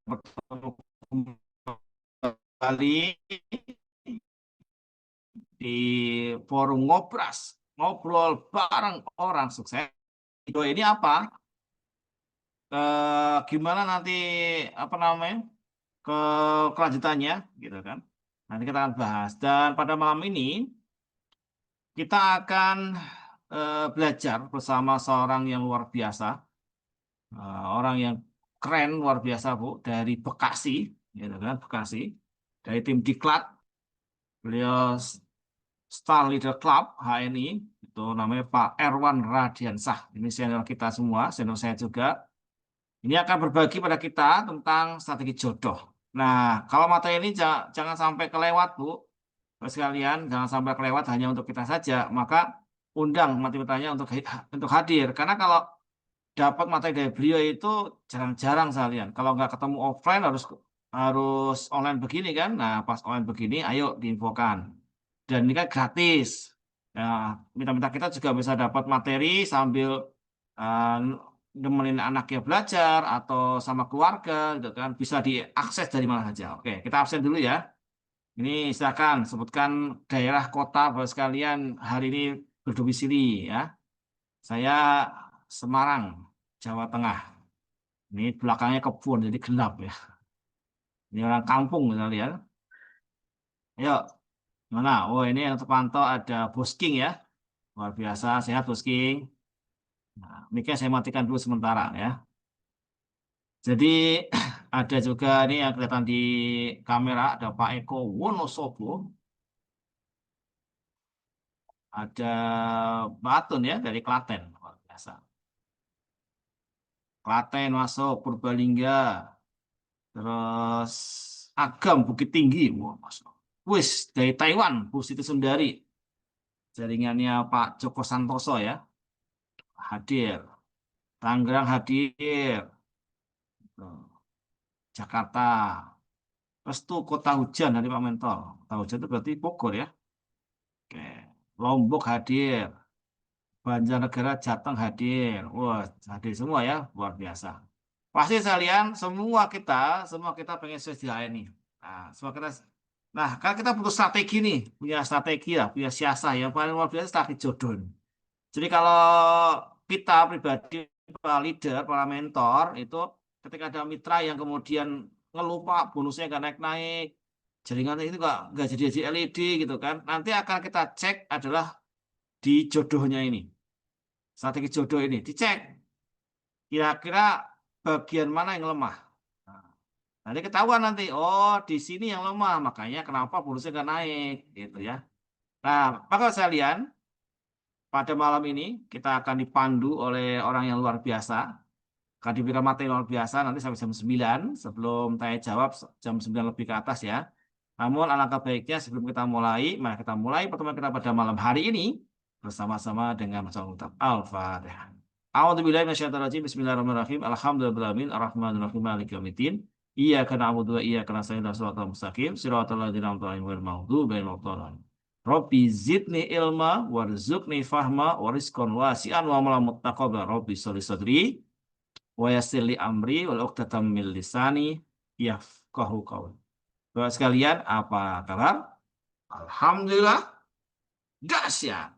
bertemu kembali di forum Ngobras, ngobrol bareng orang sukses. Video ini apa? Gimana nanti apa namanya ke kelanjutannya, gitu kan? Nanti kita akan bahas. Dan pada malam ini kita akan belajar bersama seorang yang luar biasa, orang yang keren luar biasa Bu, dari Bekasi, gitu kan? Bekasi, dari tim Diklat. Beliau Star Leader Club HNI, itu namanya Pak Erwan Radiansah. Ini senior kita semua, senior saya juga. Ini akan berbagi pada kita tentang strategi jodoh. Nah, kalau materi ini jangan sampai kelewat, Bu. Terus sekalian, jangan sampai kelewat hanya untuk kita saja. Maka undang mati bertanya untuk hadir. Karena kalau dapat materi dari beliau itu jarang-jarang sekalian. Kalau nggak ketemu offline harus harus online begini kan. Nah, pas online begini, ayo diinfokan. Dan ini kan gratis. Ya, minta-minta kita juga bisa dapat materi sambil uh, nemenin anaknya belajar atau sama keluarga, gitu kan. Bisa diakses dari mana saja. Oke, kita absen dulu ya. Ini silakan sebutkan daerah kota Bapak sekalian hari ini berdomisili ya. Saya Semarang, Jawa Tengah. Ini belakangnya kebun jadi gelap ya. Ini orang kampung misalnya ya. Ayo, mana? Oh ini yang terpantau ada Bosking ya. Luar biasa, sehat Bosking. Nah, mic-nya saya matikan dulu sementara ya. Jadi ada juga ini yang kelihatan di kamera ada Pak Eko Wonosobo, ada Batun ya dari Klaten, luar biasa. Klaten masuk, Purbalingga, terus Agam Bukit Tinggi, wah masuk. Wis dari Taiwan, Bu Siti Sundari, jaringannya Pak Joko Santoso ya, hadir. Tangerang hadir, tuh. Jakarta, terus tuh kota hujan dari Pak Mentol. Kota hujan itu berarti Bogor ya. Oke, Lombok hadir, Banjarnegara Jateng hadir, wah hadir semua ya, luar biasa. Pasti sekalian, semua kita pengen sukses di HN ini. Nah, semua kita, nah kan kita butuh strategi nih, punya strategi lah, punya siasah yang paling luar biasa strategi jodoh. Jadi kalau kita pribadi, para leader, para mentor itu ketika ada mitra yang kemudian ngelupa bonusnya nggak naik-naik, jaringan itu nggak jadi LED gitu kan, nanti akan kita cek adalah di jodohnya ini, strategi jodoh ini dicek kira-kira bagian mana yang lemah. Nah, nanti ketahuan nanti, oh di sini yang lemah, makanya kenapa bonusnya nggak naik gitu ya. Nah, maka sekalian pada malam ini kita akan dipandu oleh orang yang luar biasa. Akan diberikan materi luar biasa nanti sampai jam 9 sebelum tanya jawab jam 9 lebih ke atas ya. Namun alangkah baiknya sebelum kita mulai, mari kita mulai pertemuan kita pada malam hari ini bersama-sama dengan baca kitab Al-Fatihah. A'udzubillahi minasyaitonirrajim. Bismillahirrahmanirrahim. Alhamdulillahirabbil alamin arrahmanirrahim maliki yaumiddin. Iyyaka na'budu wa iyyaka nasta'in ihdinas siratal mustaqim siratal ladzina an'amta 'alaihim ghairil maghdubi 'alaihim waladdallin. Rabbi zidni ilma warzuqni fahma warizqan wasi'an wa amalan muttaqabbal. Rabbi sholli sadri wa yassir li amri wal 'uqdatam min lisani yafqahu qawli. Bapak sekalian, apa kabar? Alhamdulillah dahsyat.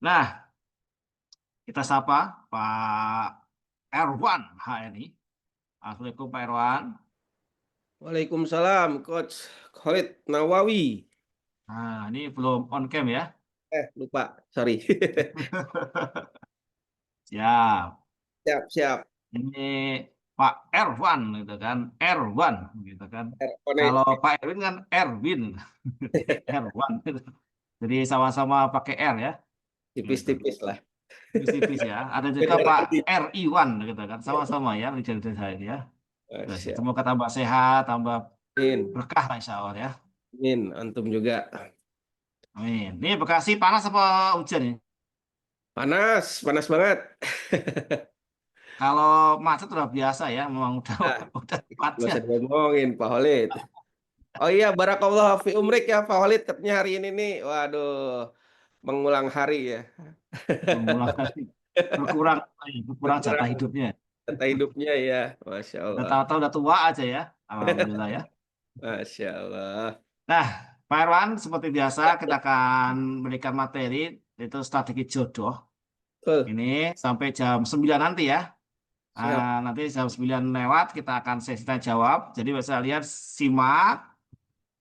Nah, kita sapa Pak Erwan HNI. Assalamualaikum Pak Erwan. Waalaikumsalam, Coach Khalid Nawawi. Nah, ini belum on cam ya. Lupa, sorry. Siap. Siap. Ini Pak Erwan gitu kan. Erwan gitu kan. Connect. Kalau Pak Erwin kan Erwin. Erwan. Jadi sama-sama pakai R ya. Gitu. Tipis-tipis lah. Tipis-tipis ya. Ada juga Beda Pak arti. R.I.Wan gitu kan. Sama-sama ya. Lidah-lidah saya ini ya. Terus, Siap. semoga tambah sehat, tambah Amin. berkah lah insya Allah ya. Amin. Antum juga. Amin. Ini Bekasi panas apa hujan nih? Panas banget. Kalau macet udah biasa ya, memang udah Nah, udah nggak tempatnya. usah ngomongin, Pak Khalid. Oh iya, barakallah fi umrik ya, Pak Khalid. Katanya hari ini nih, waduh, mengulang hari ya. Mengulang kali berkurang berkurang jatah Berkurang hidupnya. Kata hidupnya ya, Masya Udah Allah. tahu-tahu udah tua aja ya. Alhamdulillah ya. Masya Allah. Nah, Pak Irwan, seperti biasa kita akan berikan materi itu strategi jodoh. Betul. Ini sampai jam 9 nanti ya. Siap. Nanti jam 9 lewat kita akan sesi tanya jawab. Jadi bisa lihat simak,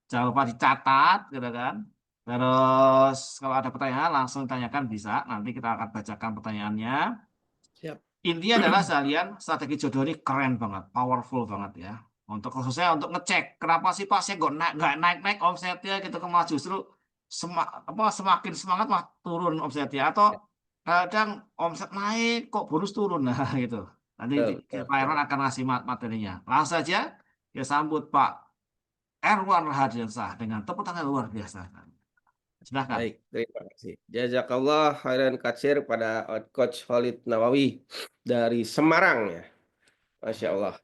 jangan lupa dicatat gitu kan. Terus kalau ada pertanyaan langsung tanyakan bisa. Nanti kita akan bacakan pertanyaannya. Siap. Intinya adalah sekalian strategi jodoh ini keren banget, powerful banget ya. Untuk khususnya untuk ngecek kenapa sih pasnya kok nggak naik naik omsetnya gitu ke malah justru semakin semangat mah turun omsetnya atau kadang omset naik kok bonus turun nah gitu. Nanti Betul, betul, Pak Erwan betul. akan ngasih materinya. Langsung saja ya sambut Pak Erwan Rahadiansah dengan tepuk tangan luar biasa. Silahkan. Baik, terima kasih. Jazakallah khairan katsir pada Coach Khalid Nawawi dari Semarang ya. Masya Allah.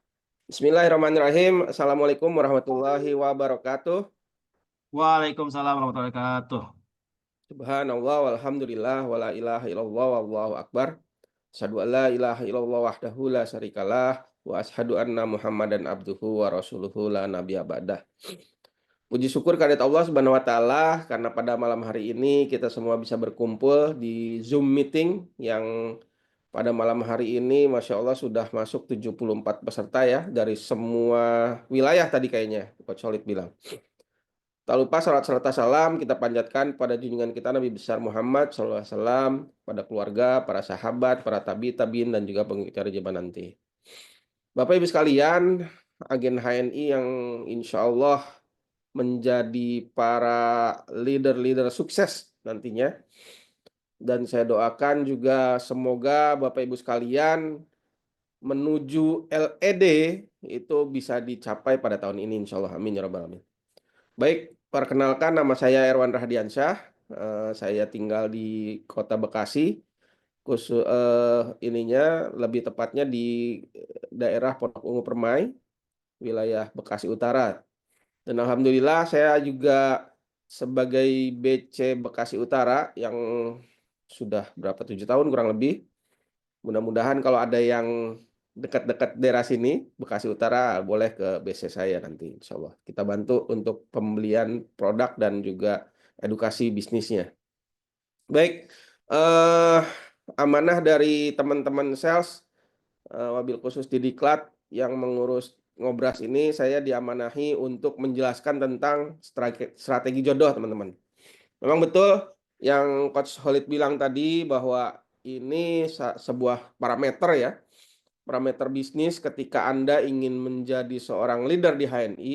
Bismillahirrahmanirrahim. Assalamualaikum warahmatullahi wabarakatuh. Waalaikumsalam warahmatullahi wabarakatuh. Subhanallah walhamdulillah wala ilaha illallah wallahu akbar. Asyhadu an la ilaha illallah wahdahu la syarikalah wa asyhadu anna Muhammadan abduhu wa rasuluhu la nabiyya ba'dah. Puji syukur kehadirat Allah Subhanahu wa taala karena pada malam hari ini kita semua bisa berkumpul di Zoom meeting yang pada malam hari ini Masya Allah sudah masuk 74 peserta ya dari semua wilayah tadi kayaknya Coach Solid bilang. Tak lupa salat serta salam kita panjatkan pada junjungan kita Nabi besar Muhammad SAW, pada keluarga, para sahabat, para tabiin dan juga pengikuti zaman nanti. Bapak Ibu sekalian, agen HNI yang insya Allah menjadi para leader-leader sukses nantinya. Dan saya doakan juga semoga Bapak Ibu sekalian menuju LED itu bisa dicapai pada tahun ini insya Allah. Amin ya rabbal alamin. Baik, perkenalkan nama saya Erwan Rahdiansyah. Saya tinggal di Kota Bekasi. Khusus ininya lebih tepatnya di daerah Pondok Ungu Permai, wilayah Bekasi Utara. Dan alhamdulillah saya juga sebagai BC Bekasi Utara yang sudah berapa 7 tahun kurang lebih. Mudah-mudahan kalau ada yang dekat-dekat daerah sini, Bekasi Utara, boleh ke BC saya nanti, insya Allah. Kita bantu untuk pembelian produk dan juga edukasi bisnisnya. Baik, eh, amanah dari teman-teman sales, wabil khusus di Diklat yang mengurus ngobras ini, saya diamanahi untuk menjelaskan tentang strategi jodoh, teman-teman. Memang betul yang Coach Khalid bilang tadi bahwa ini sebuah parameter ya, parameter bisnis ketika Anda ingin menjadi seorang leader di HNI.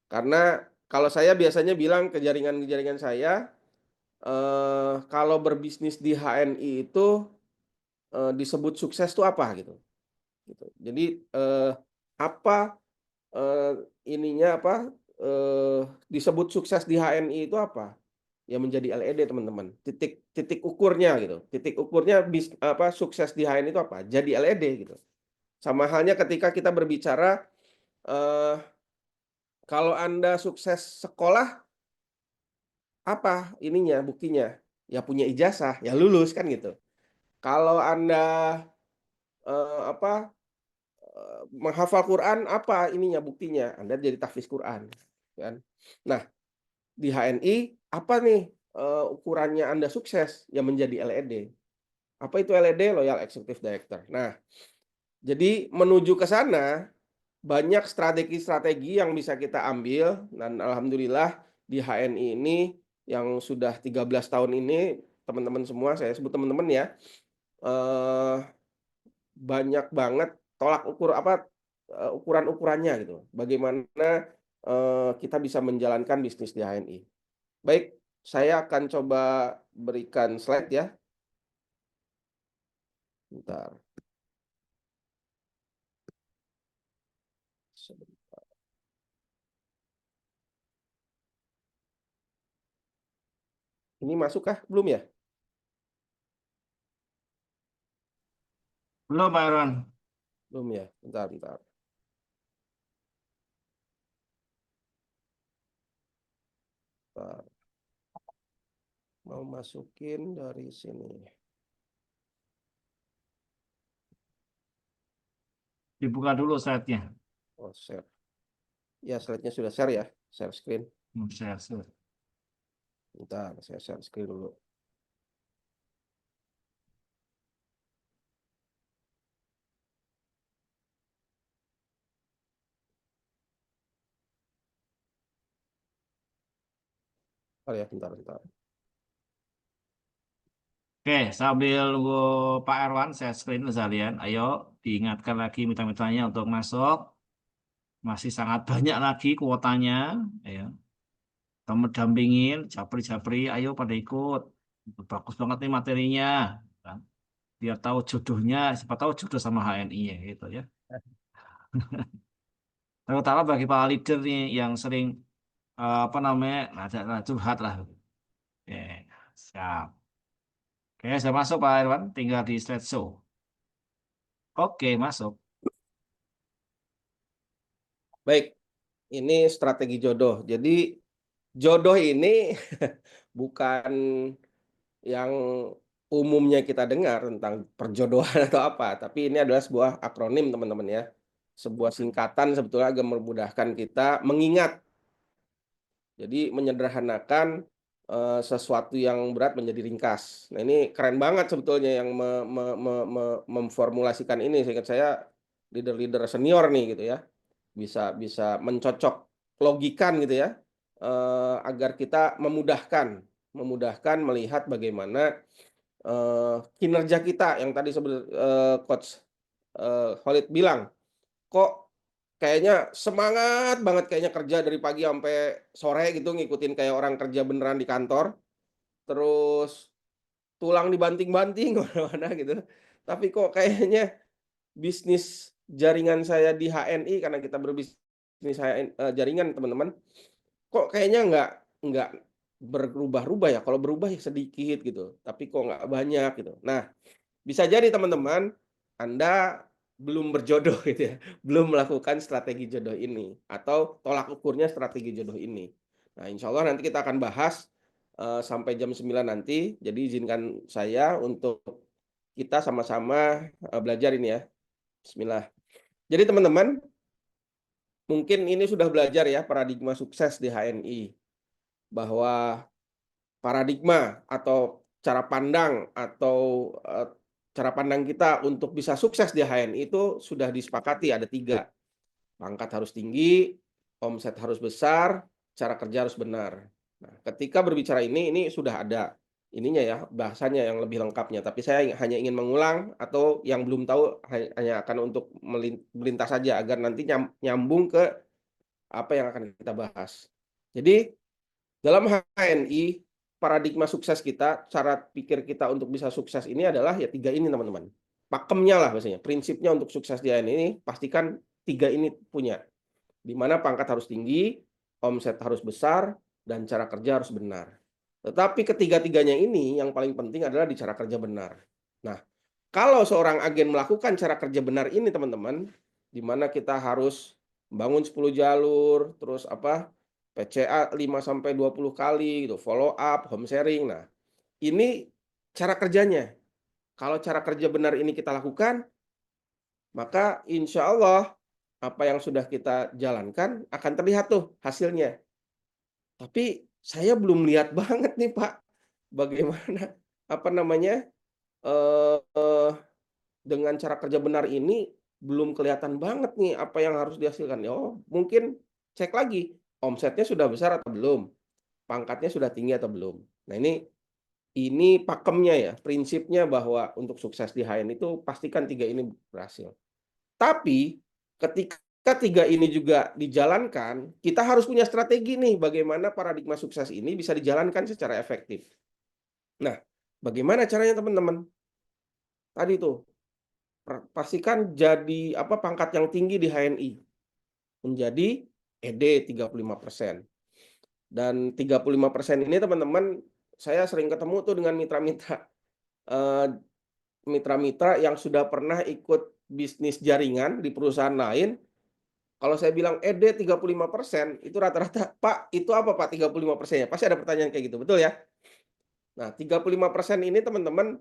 Karena kalau saya biasanya bilang ke jaringan-jaringan saya, kalau berbisnis di HNI itu disebut sukses itu apa gitu. Jadi apa eh, ininya apa disebut sukses di HNI itu apa? Ya menjadi LED teman-teman. Titik titik ukurnya gitu. Titik ukurnya sukses di HNI itu apa? Jadi LED gitu. Sama halnya ketika kita berbicara eh, kalau Anda sukses sekolah apa ininya buktinya? Ya punya ijazah, ya lulus kan gitu. Kalau Anda menghafal Quran apa ininya buktinya? Anda jadi tahfiz Quran kan. Nah, di HNI apa nih ukurannya Anda sukses? Ya menjadi LED. Apa itu LED? Loyal Executive Director. Nah, jadi menuju ke sana banyak strategi-strategi yang bisa kita ambil dan alhamdulillah di HNI ini yang sudah 13 tahun ini teman-teman semua saya sebut teman-teman ya eh, banyak banget tolak ukur ukuran-ukurannya gitu. Bagaimana kita bisa menjalankan bisnis di HNI. Baik, saya akan coba berikan slide ya. Bentar. Ini masukkah? Belum ya? Belum Pak Irwan. Belum ya. Bentar, bentar. Bentar. Mau masukin dari sini. Dibuka dulu slide-nya. Oh, share. Ya, slide-nya sudah share ya. Share screen. Share, share. Bentar, saya share screen dulu. Oh ya, bentar. Oke, sambil nunggu Pak Erwan, saya screen sekalian. Ayo, diingatkan lagi mitra-mitranya untuk masuk. Masih sangat banyak lagi kuotanya. Ayo, kamu dampingin, japri-japri, ayo pada ikut. Bagus banget nih materinya. Kan? Biar tahu jodohnya, siapa tahu jodoh sama HNI ya, gitu ya. Terutama bagi para leader nih yang sering apa namanya, ada curhat lah. Oke, siap. Oke, saya masuk Pak Erwan, tinggal di slideshow. Oke, masuk. Baik, ini strategi jodoh. Jadi jodoh ini bukan yang umumnya kita dengar tentang perjodohan atau apa, tapi ini adalah sebuah akronim teman-teman ya. Sebuah singkatan sebetulnya agak memudahkan kita mengingat. Jadi menyederhanakan sesuatu yang berat menjadi ringkas. Nah, ini keren banget sebetulnya yang memformulasikan ini. Seingat saya leader-leader senior nih gitu ya. Bisa bisa mencocok logikan gitu ya, agar kita memudahkan melihat bagaimana, kinerja kita yang tadi coach, Khalid bilang, kok kayaknya semangat banget kayaknya kerja dari pagi sampai sore gitu ngikutin kayak orang kerja beneran di kantor, terus tulang dibanting-banting mana-mana gitu. Tapi kok kayaknya bisnis jaringan saya di HNI karena kita berbisnis jaringan teman-teman, kok kayaknya nggak berubah-ubah ya, kalau berubah ya sedikit gitu, tapi kok nggak banyak gitu. Nah, bisa jadi teman-teman, Anda belum berjodoh gitu ya, belum melakukan strategi jodoh ini, atau tolak ukurnya strategi jodoh ini. Nah, insya Allah nanti kita akan bahas, sampai jam 9 nanti, jadi izinkan saya untuk kita sama-sama, belajar ini ya. Bismillah. Jadi teman-teman, mungkin ini sudah belajar ya paradigma sukses di HNI, bahwa paradigma atau cara pandang atau, cara pandang kita untuk bisa sukses di HNI itu sudah disepakati ada 3, pangkat harus tinggi, omset harus besar, cara kerja harus benar. Nah, ketika berbicara ini sudah ada ininya ya, bahasanya yang lebih lengkapnya, tapi saya hanya ingin mengulang atau yang belum tahu hanya akan untuk melintas saja agar nanti nyambung ke apa yang akan kita bahas. Jadi dalam HNI, paradigma sukses kita, cara pikir kita untuk bisa sukses ini adalah ya 3 ini teman-teman. Pakemnya lah biasanya, prinsipnya untuk sukses di HNI ini pastikan 3 ini punya. Di mana pangkat harus tinggi, omset harus besar, dan cara kerja harus benar. Tetapi ketiga-tiganya ini yang paling penting adalah di cara kerja benar. Nah, kalau seorang agen melakukan cara kerja benar ini teman-teman, di mana kita harus membangun 10 jalur, terus apa, PCA 5 sampai 20 kali gitu, follow up, home sharing. Nah, ini cara kerjanya. Kalau cara kerja benar ini kita lakukan, maka insya Allah apa yang sudah kita jalankan akan terlihat tuh hasilnya. Tapi saya belum lihat banget nih Pak, bagaimana apa namanya, eee, dengan cara kerja benar ini belum kelihatan banget nih apa yang harus dihasilkan. Ya, oh mungkin cek lagi, omsetnya sudah besar atau belum? Pangkatnya sudah tinggi atau belum? Nah ini pakemnya ya, prinsipnya bahwa untuk sukses di HN itu pastikan 3 ini berhasil. Tapi ketika 3 ini juga dijalankan, kita harus punya strategi nih bagaimana paradigma sukses ini bisa dijalankan secara efektif. Nah, bagaimana caranya teman-teman? Tadi tuh, pastikan jadi apa, pangkat yang tinggi di HNI, menjadi ED 35%. Dan 35% ini teman-teman, saya sering ketemu tuh dengan mitra-mitra, eee, mitra-mitra yang sudah pernah ikut bisnis jaringan di perusahaan lain. Kalau saya bilang ED 35%, itu rata-rata, "Pak, itu apa Pak 35%-nya?" Pasti ada pertanyaan kayak gitu, betul ya? Nah, 35% ini teman-teman,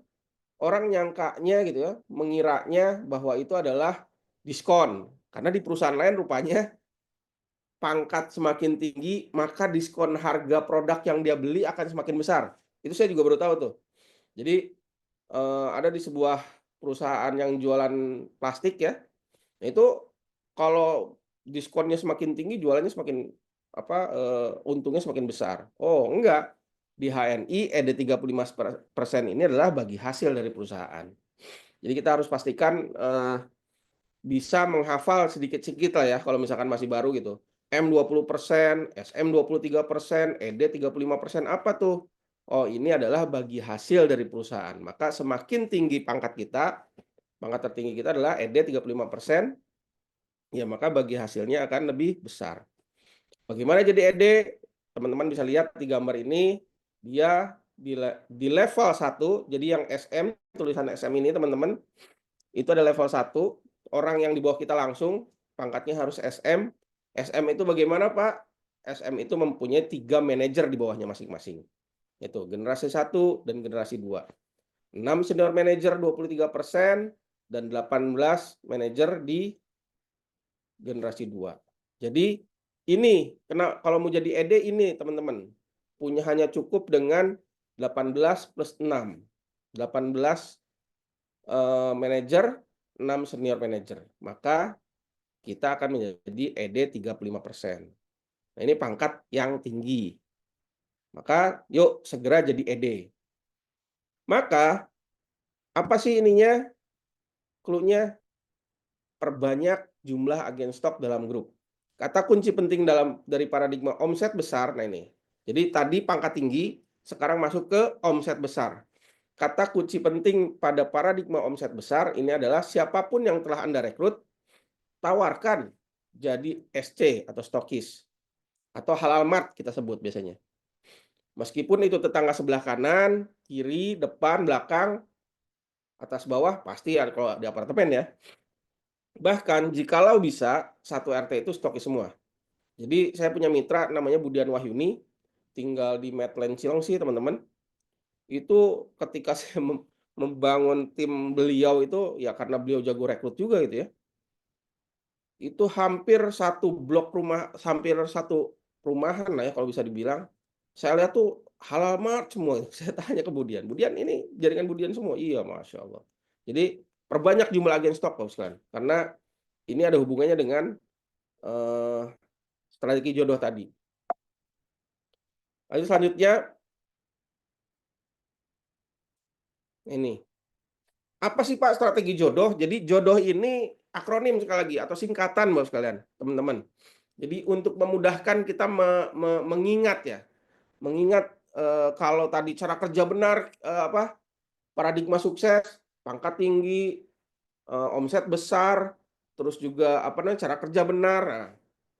orang nyangkanya gitu ya, mengiranya bahwa itu adalah diskon. Karena di perusahaan lain rupanya pangkat semakin tinggi, maka diskon harga produk yang dia beli akan semakin besar. Itu saya juga baru tahu tuh. Jadi, ada di sebuah perusahaan yang jualan plastik ya, itu kalau diskonnya semakin tinggi, jualannya semakin untungnya semakin besar. Oh, enggak, di HNI ED 35% ini adalah bagi hasil dari perusahaan. Jadi kita harus pastikan, bisa menghafal sedikit-sedikit lah ya kalau misalkan masih baru gitu. M 20%, SM 23%, ED 35%, apa tuh? Oh, ini adalah bagi hasil dari perusahaan. Maka semakin tinggi pangkat kita, pangkat tertinggi kita adalah ED 35%, ya maka bagi hasilnya akan lebih besar. Bagaimana jadi ED? Teman-teman bisa lihat di gambar ini, dia di level 1, jadi yang SM, tulisan SM ini teman-teman, itu ada level 1, orang yang di bawah kita langsung, pangkatnya harus SM. SM itu bagaimana, Pak? SM itu mempunyai 3 manajer di bawahnya masing-masing. Itu generasi 1 dan generasi 2. 6 senior manager 23% dan 18 manajer di generasi 2. Jadi ini kalau mau jadi ED ini teman-teman, hanya cukup dengan 18 plus 6. 18 manajer, 6 senior manager. Maka kita akan menjadi ED 35%. Nah, ini pangkat yang tinggi. Maka yuk segera jadi ED. Maka apa sih ininya? Clue-nya perbanyak jumlah agen stok dalam grup. Kata kunci penting dari paradigma omset besar, nah ini. Jadi tadi pangkat tinggi, sekarang masuk ke omset besar. Kata kunci penting pada paradigma omset besar ini adalah siapapun yang telah Anda rekrut, tawarkan jadi SC atau stokis atau halal mart kita sebut biasanya. Meskipun itu tetangga sebelah kanan, kiri, depan, belakang, atas bawah pasti ada kalau di apartemen ya. Bahkan jikalau bisa satu RT itu stokis semua. Jadi saya punya mitra namanya Budian Wahyuni, tinggal di Medland Cilengsi teman-teman. Itu ketika saya membangun tim beliau itu ya karena beliau jago rekrut juga gitu ya. Itu hampir satu blok rumah, hampir satu perumahan lah ya kalau bisa dibilang. Saya lihat tuh halal mart semua. Saya tanya ke Budian, "Budian ini jaringan Budian semua?" "Iya, Masya Allah." Jadi perbanyak jumlah agen stok Pak sekalian. Karena ini ada hubungannya dengan eee, strategi jodoh tadi. Lalu selanjutnya ini, apa sih Pak strategi jodoh? Jadi jodoh ini akronim sekali lagi atau singkatan Bapak sekalian, teman-teman. Jadi untuk memudahkan kita mengingat ya, mengingat, kalau tadi cara kerja benar, paradigma sukses, pangkat tinggi, omset besar, terus juga cara kerja benar. Nah,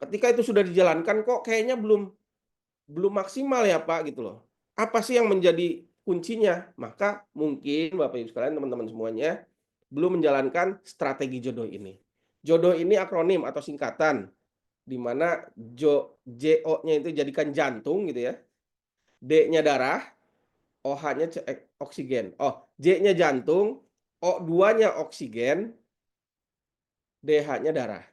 ketika itu sudah dijalankan kok kayaknya belum belum maksimal ya Pak gitu loh. Apa sih yang menjadi kuncinya? Maka mungkin Bapak Ibu sekalian, teman-teman semuanya, belum menjalankan strategi jodoh ini. Jodoh ini akronim atau singkatan, di mana JO-nya itu jadikan jantung gitu ya, D-nya darah, OH-nya oksigen. Oh, J-nya jantung, O2-nya oksigen, DH-nya darah.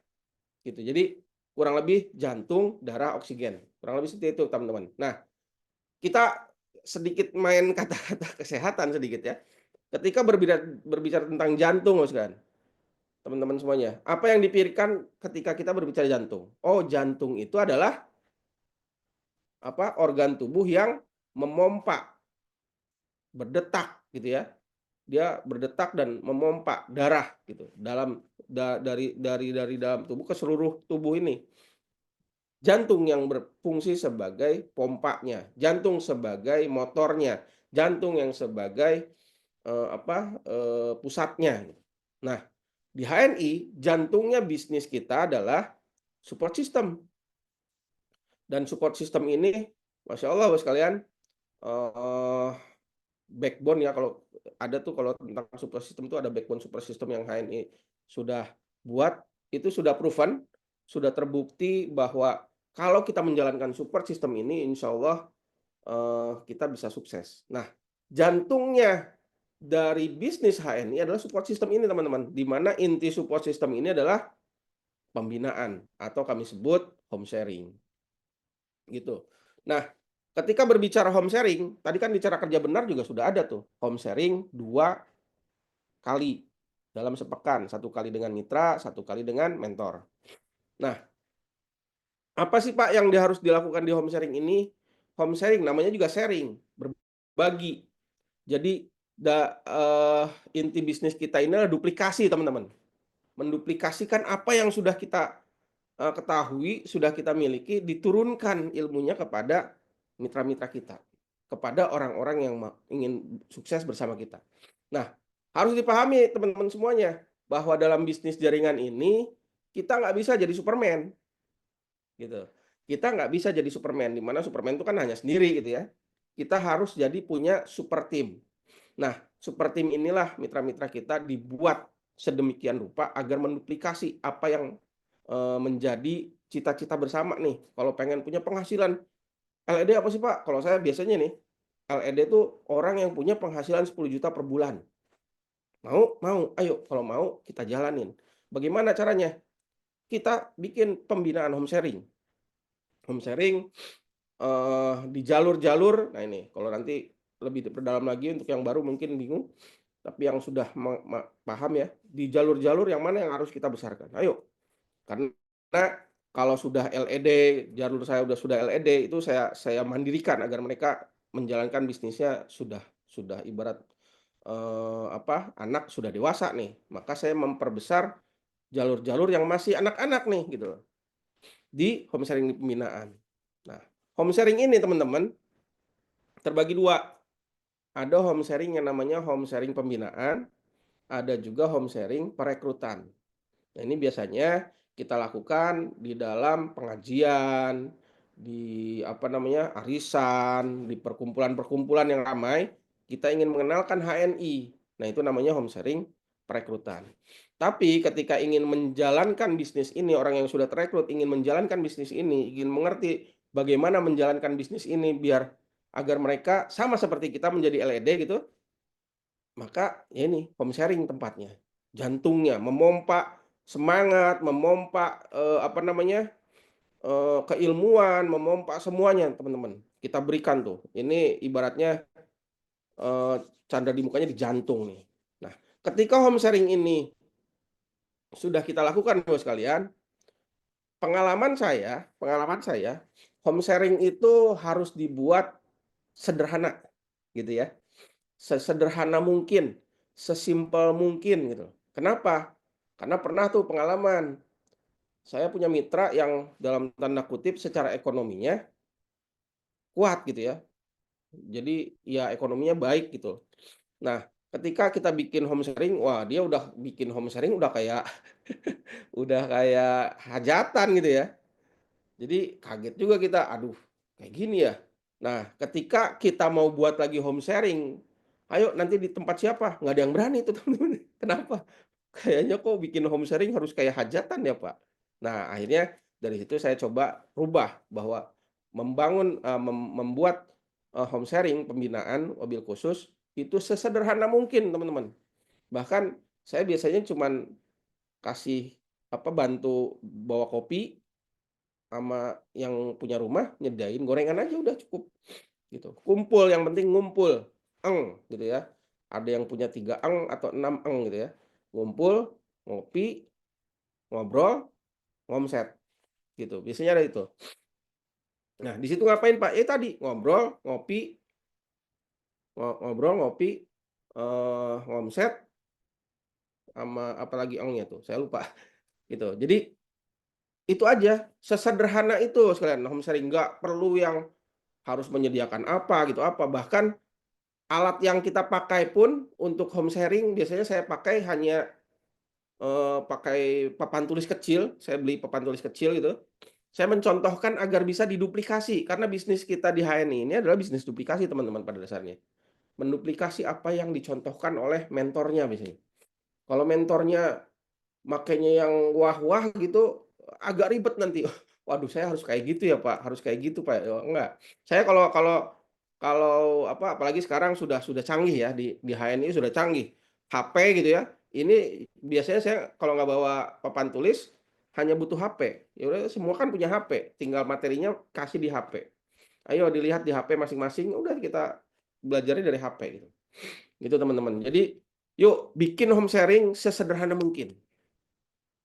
Gitu. Jadi kurang lebih jantung, darah, oksigen. Kurang lebih seperti itu, teman-teman. Nah, kita sedikit main kata-kata kesehatan sedikit ya. Ketika berbicara tentang jantung Mas kan, teman-teman semuanya, apa yang dipikirkan ketika kita berbicara jantung? Oh, jantung itu adalah organ tubuh yang memompa, berdetak gitu ya. Dia berdetak dan memompa darah gitu dari dalam tubuh ke seluruh tubuh ini. Jantung yang berfungsi sebagai pompanya, jantung sebagai motornya, jantung yang sebagai pusatnya. Nah, di HNI jantungnya bisnis kita adalah support system. Dan support system ini, masya Allah Bapak sekalian, eh, backbone ya kalau ada tuh kalau tentang support system itu ada backbone support system yang HNI sudah buat, itu sudah proven, sudah terbukti bahwa kalau kita menjalankan support system ini, insya Allah kita bisa sukses. Nah, jantungnya dari bisnis HNI adalah support system ini teman-teman, di mana inti support system ini adalah pembinaan atau kami sebut home sharing, gitu. Nah, ketika berbicara home sharing, tadi kan bicara kerja benar juga sudah ada tuh, home sharing 2 kali dalam sepekan, 1 kali dengan mitra, 1 kali dengan mentor. Nah, apa sih Pak yang harus dilakukan di home sharing ini? Home sharing namanya juga sharing, berbagi. Jadi inti bisnis kita ini adalah duplikasi teman-teman. Menduplikasikan apa yang sudah kita, ketahui, sudah kita miliki, diturunkan ilmunya kepada mitra-mitra kita, kepada orang-orang yang ingin sukses bersama kita. Nah, harus dipahami teman-teman semuanya, bahwa dalam bisnis jaringan ini, kita nggak bisa jadi Superman, gitu. Kita nggak bisa jadi Superman, di mana Superman itu kan hanya sendiri gitu ya. Kita harus jadi punya super team. Nah, super team inilah mitra-mitra kita dibuat sedemikian rupa agar menduplikasi apa yang, menjadi cita-cita bersama nih. Kalau pengen punya penghasilan, LED apa sih, Pak? Kalau saya biasanya nih, LED itu orang yang punya penghasilan 10 juta per bulan. Mau? Mau, ayo kalau mau kita jalanin. Bagaimana caranya? Kita bikin pembinaan home sharing. Home sharing, di jalur-jalur, nah ini kalau nanti lebih diperdalam lagi untuk yang baru mungkin bingung, tapi yang sudah paham ya, di jalur-jalur yang mana yang harus kita besarkan. Ayo, karena kalau sudah LED, jalur saya sudah LED, itu saya mandirikan agar mereka menjalankan bisnisnya sudah ibarat, anak sudah dewasa nih, maka saya memperbesar jalur-jalur yang masih anak-anak nih, gitu loh, di home sharing di pembinaan. Nah, home sharing ini teman-teman terbagi 2, ada home sharing yang namanya home sharing pembinaan, ada juga home sharing perekrutan. Nah, ini biasanya kita lakukan di dalam pengajian, di arisan, di perkumpulan-perkumpulan yang ramai, kita ingin mengenalkan HNI. Nah, itu namanya home sharing perekrutan. Tapi ketika ingin menjalankan bisnis ini, orang yang sudah terekrut ingin menjalankan bisnis ini, ingin mengerti bagaimana menjalankan bisnis ini biar agar mereka sama seperti kita menjadi LED gitu, maka ya ini home sharing tempatnya, jantungnya, memompa semangat, memompa, keilmuan, memompa semuanya teman-teman. Kita berikan tuh, ini ibaratnya, eee, canda di mukanya di jantung nih. Nah, ketika home sharing ini sudah kita lakukan Bapak sekalian, pengalaman saya, home sharing itu harus dibuat sederhana, gitu ya. Sesederhana mungkin, sesimpel mungkin gitu. Kenapa? Karena pernah tuh pengalaman, saya punya mitra yang dalam tanda kutip secara ekonominya kuat gitu ya. Jadi ya ekonominya baik gitu. Nah, ketika kita bikin home sharing, wah dia udah bikin home sharing udah kayak udah kayak hajatan gitu ya. Jadi kaget juga kita, aduh kayak gini ya. Nah, ketika kita mau buat lagi home sharing, ayo nanti di tempat siapa? Nggak ada yang berani itu teman-teman. Kenapa? Kayaknya kok bikin home sharing harus kayak hajatan ya Pak. Nah, akhirnya dari situ saya coba rubah bahwa membuat, home sharing pembinaan mobil khusus itu sesederhana mungkin teman-teman. Bahkan saya biasanya cuman kasih, bantu bawa kopi sama yang punya rumah nyediain gorengan aja udah cukup, gitu. Kumpul, yang penting ngumpul, gitu ya. Ada yang punya 3 atau 6 gitu ya. Ngumpul, ngopi, ngobrol, ngomset, gitu. Biasanya ada itu. Nah, di situ ngapain, Pak? Ya tadi, ngobrol, ngopi, ngobrol, ngopi, ngomset, sama apalagi nya tuh, saya lupa, gitu. Jadi, itu aja, sesederhana itu sekalian home sharing, nggak perlu yang harus menyediakan apa gitu, apa. Bahkan alat yang kita pakai pun untuk home sharing biasanya saya pakai hanya, pakai papan tulis kecil, saya beli papan tulis kecil gitu. Saya mencontohkan agar bisa diduplikasi, karena bisnis kita di HNI ini adalah bisnis duplikasi teman-teman pada dasarnya. Menduplikasi apa yang dicontohkan oleh mentornya biasanya. Kalau mentornya makainya yang wah-wah gitu, agak ribet nanti. Waduh saya harus kayak gitu ya Pak, harus kayak gitu Pak, enggak. Saya kalau kalau kalau apa, apalagi sekarang sudah canggih ya, di HN ini sudah canggih. HP gitu ya, ini biasanya saya kalau nggak bawa papan tulis, hanya butuh HP. Ya udah semua kan punya HP, tinggal materinya kasih di HP. Ayo dilihat di HP masing-masing, udah kita belajarnya dari HP gitu. Gitu teman-teman. Jadi yuk bikin home sharing sesederhana mungkin.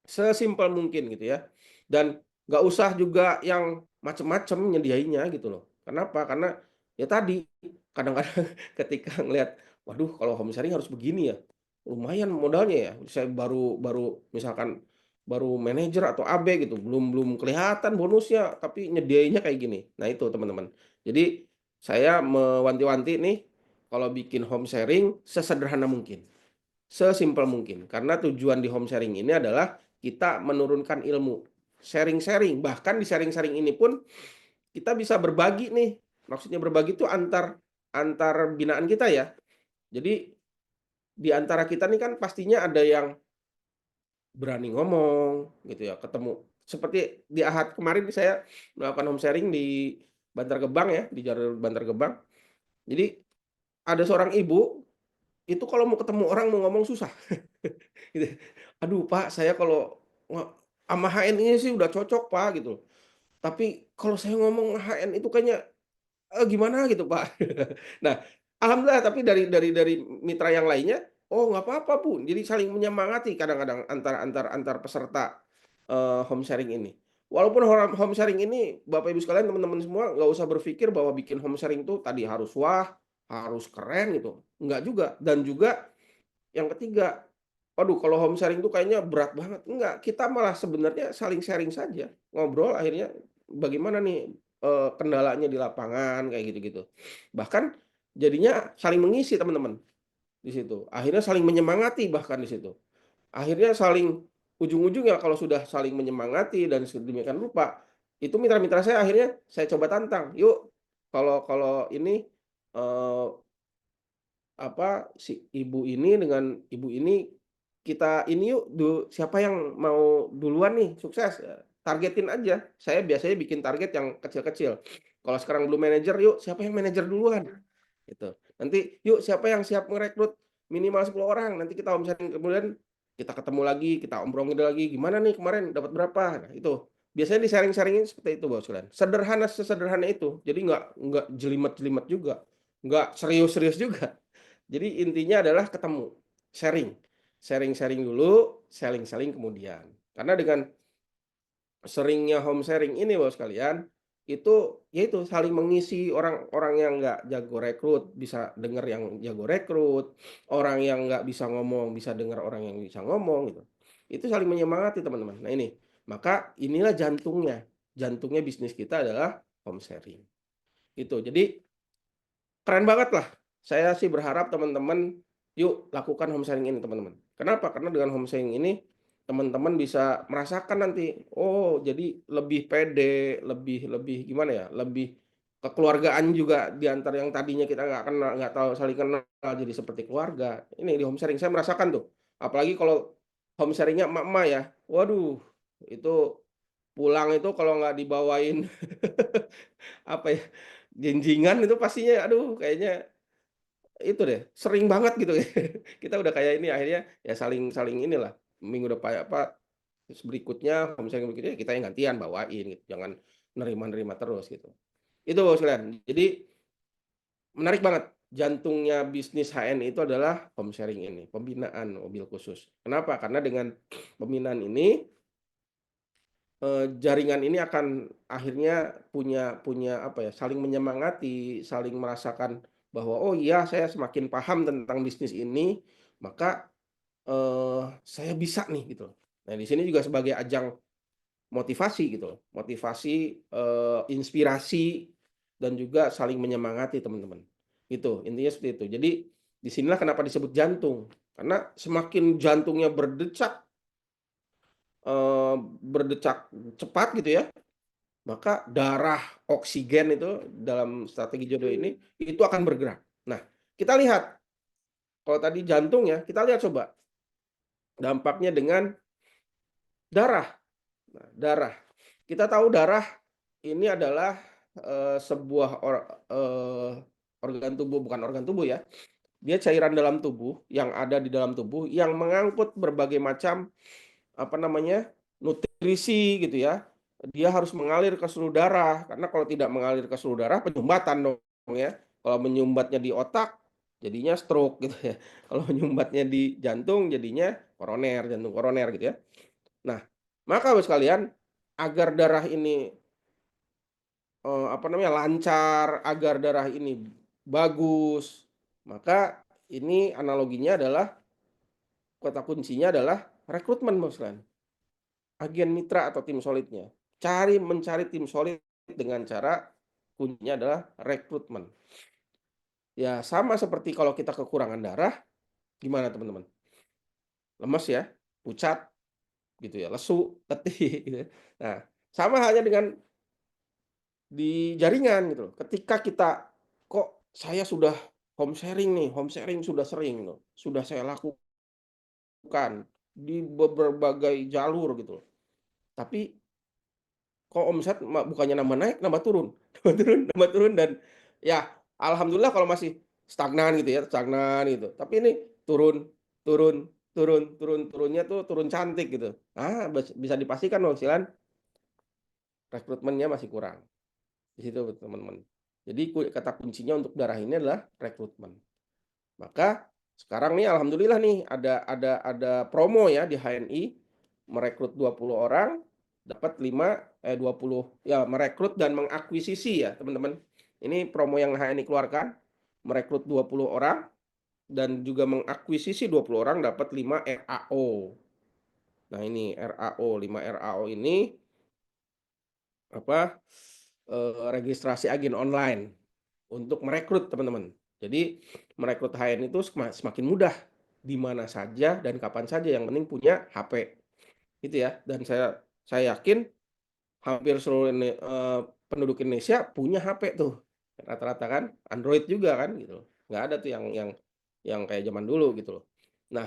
Sesimpel mungkin gitu ya. Dan nggak usah juga yang macem-macem nyediainya gitu loh. Kenapa? Karena ya tadi, kadang-kadang ketika ngelihat, waduh kalau home sharing harus begini ya, lumayan modalnya ya. Saya baru baru misalkan baru manajer atau AB gitu, belum belum kelihatan bonusnya, tapi nyediainya kayak gini. Nah itu teman-teman. Jadi saya mewanti-wanti nih, kalau bikin home sharing sesederhana mungkin. Sesimpel mungkin, karena tujuan di home sharing ini adalah kita menurunkan ilmu, sharing-sharing, bahkan di sharing-sharing ini pun kita bisa berbagi nih, maksudnya berbagi itu antar antar binaan kita ya. Jadi di antara kita nih kan pastinya ada yang berani ngomong gitu ya, ketemu seperti di Ahad kemarin saya melakukan home sharing di Bantar Gebang ya, di jalur Bantar Gebang. Jadi ada seorang ibu, itu kalau mau ketemu orang mau ngomong susah. Gitu. "Aduh Pak, saya kalau sama HN ini sih udah cocok Pak," gitu. "Tapi kalau saya ngomong HN itu kayaknya, gimana gitu Pak." Nah, alhamdulillah tapi dari mitra yang lainnya, "Oh nggak apa-apa Bu." Jadi saling menyemangati kadang-kadang antar peserta, home sharing ini. Walaupun home sharing ini Bapak Ibu sekalian, teman-teman semua nggak usah berpikir bahwa bikin home sharing itu tadi harus wah, harus keren gitu, enggak juga. Dan juga yang ketiga, waduh kalau home sharing tuh kayaknya berat banget. Enggak, kita malah sebenarnya saling sharing saja. Ngobrol akhirnya bagaimana nih, kendalanya di lapangan kayak gitu-gitu. Bahkan jadinya saling mengisi teman-teman di situ. Akhirnya saling menyemangati bahkan di situ. Akhirnya saling ujung-ujungnya kalau sudah saling menyemangati dan sedemikian rupa, itu mitra-mitra saya akhirnya saya coba tantang, "Yuk kalau kalau ini, eee, apa, si ibu ini dengan ibu ini, kita ini yuk siapa yang mau duluan nih sukses, targetin aja. Saya biasanya bikin target yang kecil-kecil. Kalau sekarang belum manajer, yuk siapa yang manajer duluan, gitu. Nanti yuk siapa yang siap merekrut minimal 10 orang, nanti kita omsetin, kemudian kita ketemu lagi, kita obrolin lagi, "Gimana nih kemarin dapat berapa?" Nah itu. Biasanya di-sharing-sharing-in seperti itu Bos sekalian. Sederhana sesederhana itu. Jadi nggak jelimet-jelimet juga, nggak serius-serius juga. Jadi intinya adalah ketemu, sharing. Sharing-sharing dulu, saling-saling kemudian. Karena dengan seringnya home sharing ini Bapak sekalian, itu ya itu saling mengisi, orang-orang yang nggak jago rekrut bisa dengar yang jago rekrut, orang yang nggak bisa ngomong bisa dengar orang yang bisa ngomong gitu. Itu saling menyemangati teman-teman. Nah ini, maka inilah jantungnya. Jantungnya bisnis kita adalah home sharing. Itu. Jadi keren banget lah. Saya sih berharap teman-teman, yuk lakukan home sharing ini teman-teman. Kenapa? Karena dengan home sharing ini, teman-teman bisa merasakan nanti, oh jadi lebih pede, lebih lebih gimana ya, lebih kekeluargaan juga di antara yang tadinya kita nggak kenal, nggak tahu saling kenal, jadi seperti keluarga. Ini di home sharing saya merasakan tuh. Apalagi kalau home sharing-nya emak-emak ya, waduh itu pulang itu kalau nggak dibawain apa ya, jenjingan itu pastinya aduh kayaknya itu deh, sering banget gitu ya. Kita udah kayak ini akhirnya ya saling saling inilah, minggu depan apa, terus berikutnya kalau misalnya berikutnya kita yang gantian bawain gitu, jangan nerima-nerima terus gitu. Itu Bapak sekalian. Jadi menarik banget, jantungnya bisnis HN itu adalah home sharing ini, pembinaan mobil khusus. Kenapa? Karena dengan pembinaan ini, jaringan ini akan akhirnya punya punya apa ya, saling menyemangati, saling merasakan bahwa, "Oh iya saya semakin paham tentang bisnis ini, maka, saya bisa nih," gitu loh. Nah di sini juga sebagai ajang motivasi gitu loh, motivasi, inspirasi, dan juga saling menyemangati teman-teman. Itu, intinya seperti itu. Jadi di sinilah kenapa disebut jantung, karena semakin jantungnya berdecak cepat gitu ya, maka darah oksigen itu dalam strategi jodoh ini, itu akan bergerak. Nah, kita lihat, kalau tadi jantung ya, kita lihat coba dampaknya dengan darah. Nah, darah. Kita tahu darah ini adalah, sebuah bukan organ tubuh ya. Dia cairan dalam tubuh yang ada di dalam tubuh yang mengangkut berbagai macam nutrisi gitu ya. Dia harus mengalir ke seluruh darah karena kalau tidak mengalir ke seluruh darah penyumbatan dong ya. Kalau menyumbatnya di otak jadinya stroke gitu ya. Kalau menyumbatnya di jantung jadinya koroner, jantung koroner gitu ya. Nah, maka Bapak sekalian agar darah ini lancar, agar darah ini bagus, maka ini analoginya adalah kata kuncinya adalah rekrutmen Mas sekalian. Agen mitra atau tim solidnya. Mencari tim solid dengan cara kuncinya adalah rekrutmen. Ya sama seperti kalau kita kekurangan darah, gimana teman-teman? Lemes ya, pucat gitu ya, lesu, letih gitu ya. Nah, sama halnya dengan di jaringan gitu loh. Ketika kita, kok saya sudah home sharing sudah sering loh, sudah saya lakukan di berbagai jalur gitu loh. Tapi kok omset bukannya nambah naik, nambah turun, nambah turun dan ya alhamdulillah kalau masih stagnan gitu ya, stagnan gitu. Tapi ini turun, turun, turun, turun, turunnya tuh turun cantik gitu. Bisa dipastikan Bang Silan, rekrutmennya masih kurang. Di situ teman-teman. Jadi kata kuncinya untuk darah ini adalah rekrutmen. Maka sekarang nih alhamdulillah nih ada promo ya di HNI merekrut 20 orang dapat 20 ya merekrut dan mengakuisisi ya teman-teman. Ini promo yang HNI keluarkan merekrut 20 orang dan juga mengakuisisi 20 orang dapat 5 RAO. Nah, ini RAO, 5 RAO ini registrasi agen online untuk merekrut teman-teman. Jadi merekrut HN itu semakin mudah di mana saja dan kapan saja yang penting punya HP. Gitu ya. Dan saya yakin hampir seluruh penduduk Indonesia punya HP tuh. Rata-rata kan Android juga kan gitu. Nggak ada tuh yang kayak zaman dulu gitu loh. Nah,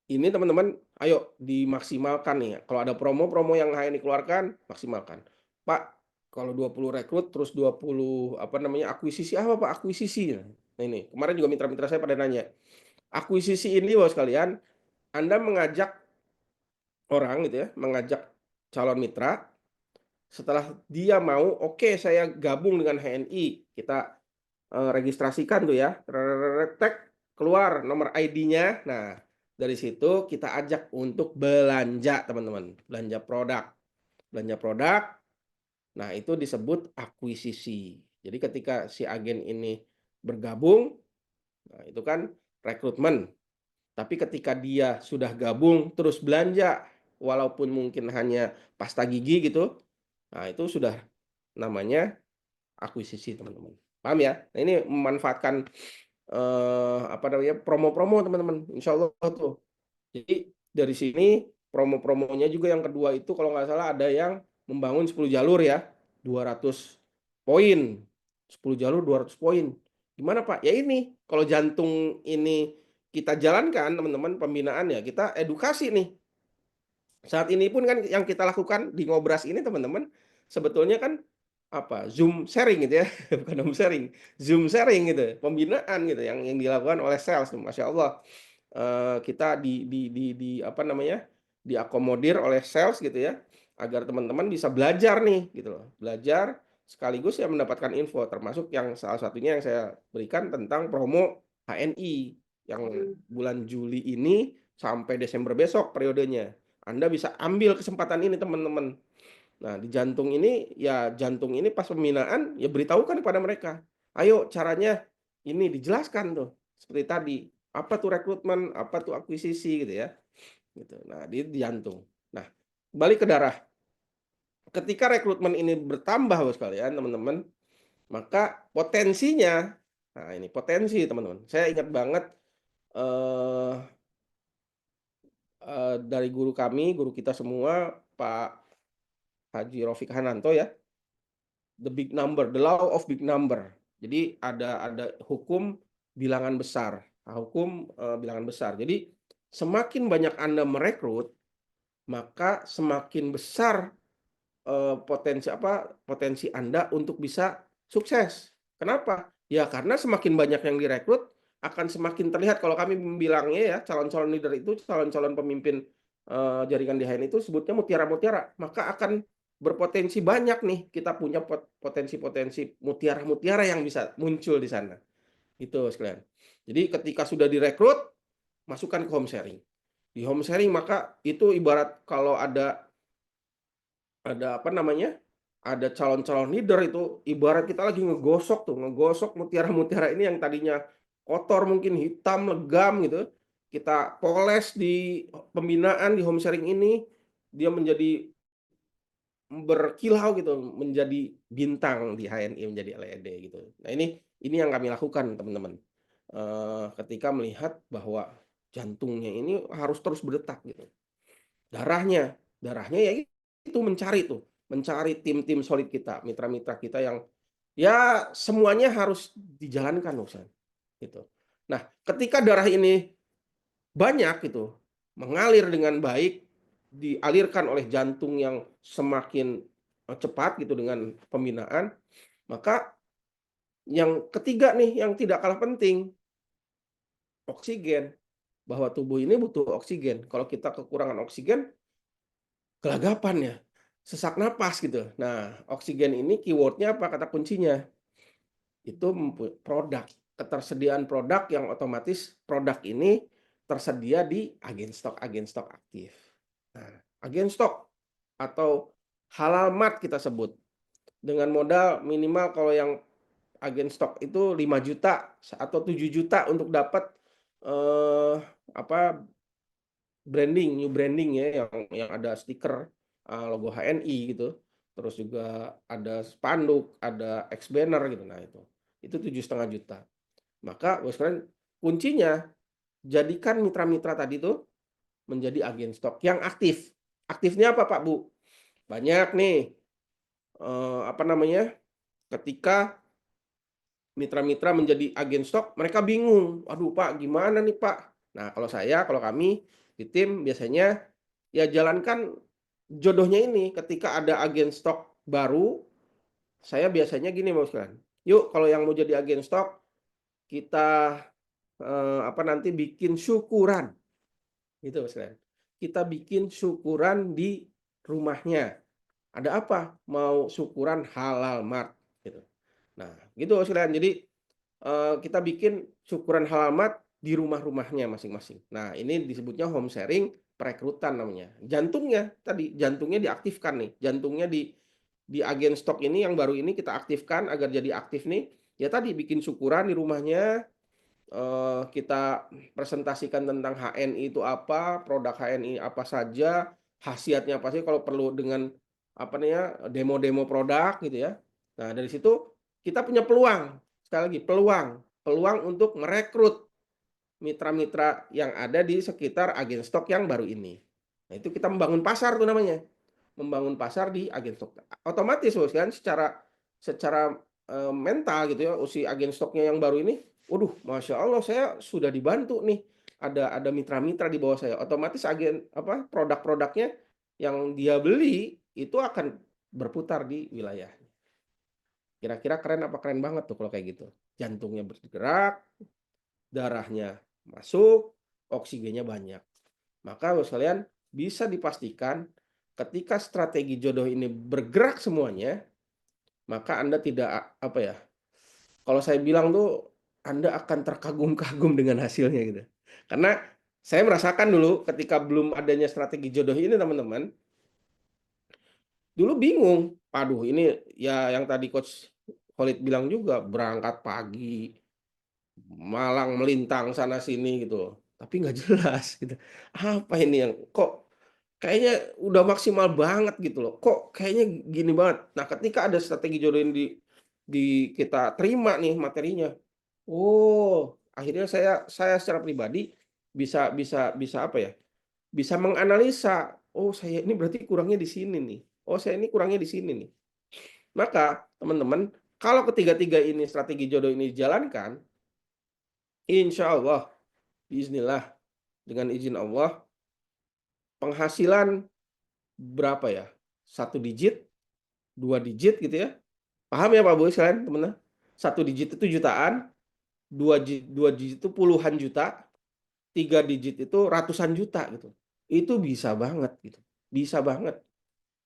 ini teman-teman ayo dimaksimalkan nih. Kalau ada promo-promo yang HN dikeluarkan, maksimalkan. Pak, kalau 20 rekrut terus 20 akuisisi apa Pak? Akuisisi. Nah, ini kemarin juga mitra-mitra saya pada nanya. Akuisisi ini Bapak sekalian, Anda mengajak orang gitu ya, mengajak calon mitra, setelah dia mau, oke saya gabung dengan HNI, kita registrasikan tuh ya, keluar nomor ID-nya. Nah, dari situ kita ajak untuk belanja teman-teman, belanja produk. Belanja produk, nah itu disebut akuisisi. Jadi ketika si agen ini bergabung, nah itu kan rekrutmen. Tapi ketika dia sudah gabung terus belanja, walaupun mungkin hanya pasta gigi gitu, nah itu sudah namanya akuisisi teman-teman. Paham ya? Nah ini memanfaatkan promo-promo teman-teman. Insya Allah tuh. Jadi dari sini promo-promonya juga yang kedua itu kalau nggak salah ada yang membangun 10 jalur ya, 200 poin. 10 jalur 200 poin. Gimana Pak? Ya ini, kalau jantung ini kita jalankan teman-teman pembinaan ya, kita edukasi nih. Saat ini pun kan yang kita lakukan di Ngobras ini teman-teman, sebetulnya kan Zoom sharing gitu ya, bukan home sharing, Zoom sharing gitu, pembinaan gitu yang dilakukan oleh sales, Masya Allah. Kita diakomodir oleh sales gitu ya, agar teman-teman bisa belajar nih gitu loh. Belajar sekaligus ya mendapatkan info, termasuk yang salah satunya yang saya berikan tentang promo HNI yang bulan Juli ini sampai Desember besok periodenya. Anda bisa ambil kesempatan ini teman-teman. Nah, di jantung ini ya jantung ini pas pembinaan ya beritahukan kepada mereka. Ayo caranya ini dijelaskan tuh seperti tadi. Apa tuh rekrutmen, apa tuh akuisisi gitu ya. Gitu. Nah, di jantung. Nah, balik ke darah. Ketika rekrutmen ini bertambah Bos sekalian, teman-teman, maka potensinya nah ini potensi teman-teman. Saya ingat banget eh dari guru kami, guru kita semua, Pak Haji Rofik Hananto ya, the law of big number. Jadi ada hukum bilangan besar, hukum bilangan besar. Jadi semakin banyak Anda merekrut, maka semakin besar potensi Anda untuk bisa sukses. Kenapa? Ya, karena semakin banyak yang direkrut, akan semakin terlihat kalau kami bilangnya ya, calon-calon leader itu, calon-calon pemimpin jaringan di HN itu sebutnya mutiara-mutiara. Maka akan berpotensi banyak nih kita punya potensi-potensi mutiara-mutiara yang bisa muncul di sana. Itu sekalian. Jadi ketika sudah direkrut, masukkan ke home sharing. Di home sharing maka itu ibarat kalau ada apa namanya, ada calon-calon leader itu ibarat kita lagi ngegosok mutiara-mutiara ini yang tadinya kotor mungkin hitam, legam gitu, kita poles di pembinaan di home sharing ini, dia menjadi berkilau gitu, menjadi bintang di HNI, menjadi LED gitu. Nah ini yang kami lakukan teman-teman, ketika melihat bahwa jantungnya ini harus terus berdetak gitu. Darahnya ya itu mencari tim-tim solid kita, mitra-mitra kita yang ya semuanya harus dijalankan Ustaz, gitu. Nah, ketika darah ini banyak gitu, mengalir dengan baik, dialirkan oleh jantung yang semakin, cepat gitu dengan pembinaan, maka yang ketiga nih yang tidak kalah penting, oksigen. Bahwa tubuh ini butuh oksigen. Kalau kita kekurangan oksigen, gelagapan ya, sesak napas gitu. Nah, oksigen ini keyword-nya apa, kata kuncinya? Itu produk, ketersediaan produk yang otomatis produk ini tersedia di agen stok aktif. Nah, agen stok atau halal mart kita sebut, dengan modal minimal kalau yang agen stok itu 5 juta atau 7 juta untuk dapat, eee, apa, new branding ya, yang ada stiker, logo HNI gitu, terus juga ada spanduk, ada X banner gitu, nah itu 7,5 juta. Maka Bos kalian kuncinya jadikan mitra-mitra tadi tuh menjadi agen stok yang aktif. Aktifnya apa Pak, Bu? Banyak nih, apa namanya, ketika mitra-mitra menjadi agen stok, mereka bingung, "Aduh Pak, gimana nih Pak?" Nah, kalau kami di tim biasanya ya jalankan jodohnya ini, ketika ada agen stok baru, saya biasanya gini Mas kan, "Yuk kalau yang mau jadi agen stok, kita, apa, nanti bikin syukuran." Gitu Mas kan. Kita bikin syukuran di rumahnya. Ada apa? Mau syukuran halal mart, gitu. Nah, gitu Mas kan. Jadi kita bikin syukuran halamat di rumah-rumahnya masing-masing. Nah, ini disebutnya home sharing perekrutan namanya. Jantungnya diaktifkan nih, jantungnya di agen stok ini yang baru ini kita aktifkan agar jadi aktif nih, ya tadi bikin syukuran di rumahnya, kita presentasikan tentang HNI itu apa, produk HNI apa saja, khasiatnya apa sih kalau perlu dengan apa namanya, demo-demo produk gitu ya. Nah, dari situ kita punya peluang, sekali lagi peluang, peluang untuk merekrut mitra-mitra yang ada di sekitar agen stok yang baru ini. Nah, itu kita membangun pasar tuh namanya, membangun pasar di agen stok. Otomatis Bos kan secara secara, mental gitu ya, si agen stoknya yang baru ini, waduh masya Allah saya sudah dibantu nih, ada mitra-mitra di bawah saya. Otomatis agen apa, produk-produknya yang dia beli itu akan berputar di wilayah. Kira-kira keren apa keren banget tuh kalau kayak gitu? Jantungnya bergerak, darahnya masuk, oksigennya banyak. Maka Bapak sekalian bisa dipastikan ketika strategi jodoh ini bergerak semuanya, maka Anda tidak apa ya, kalau saya bilang tuh Anda akan terkagum-kagum dengan hasilnya gitu. Karena saya merasakan dulu ketika belum adanya strategi jodoh ini teman-teman, dulu bingung, aduh ini ya yang tadi Coach Khalid bilang juga berangkat pagi, malang melintang sana sini gitu, tapi nggak jelas gitu. Apa ini yang kok kayaknya udah maksimal banget gitu loh, kok kayaknya gini banget. Nah, ketika ada strategi jodoh ini kita terima nih materinya, oh, akhirnya saya secara pribadi bisa bisa bisa apa ya, bisa menganalisa, "Oh, saya ini berarti kurangnya di sini nih. Oh, saya ini kurangnya di sini nih." Maka teman-teman, kalau ketiga-tiga ini strategi jodoh ini dijalankan, insya Allah, bismillah, dengan izin Allah, penghasilan berapa ya, 1 digit, 2 digit gitu ya. Paham ya Pak Boy sekalian, teman-teman? 1 digit itu jutaan, 2 digit itu puluhan juta, 3 digit itu ratusan juta gitu. Itu bisa banget gitu. Bisa banget.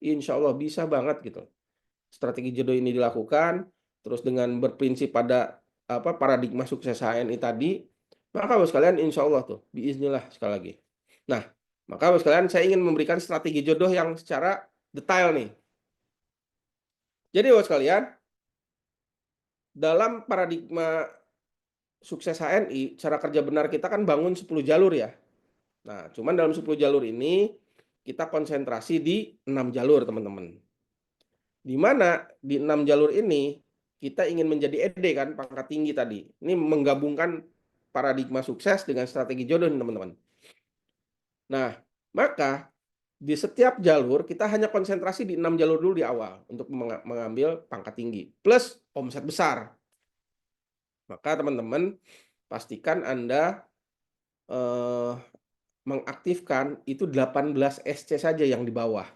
Insya Allah bisa banget gitu. Strategi jodoh ini dilakukan, terus dengan berprinsip pada paradigma sukses HNI tadi, maka Bapak sekalian insya Allah tuh, biiznillah sekali lagi. Nah, maka Bapak sekalian saya ingin memberikan strategi jodoh yang secara detail nih. Jadi Bapak sekalian, dalam paradigma sukses HNI, cara kerja benar kita kan bangun 10 jalur ya. Nah, cuman dalam 10 jalur ini kita konsentrasi di 6 jalur, teman-teman. Di mana di 6 jalur ini kita ingin menjadi ED kan, pangkat tinggi tadi. Ini menggabungkan paradigma sukses dengan strategi jodoh nih, teman-teman. Nah, maka di setiap jalur kita hanya konsentrasi di 6 jalur dulu di awal untuk mengambil pangkat tinggi plus omset besar. Maka teman-teman pastikan Anda mengaktifkan itu 18 SC saja yang di bawah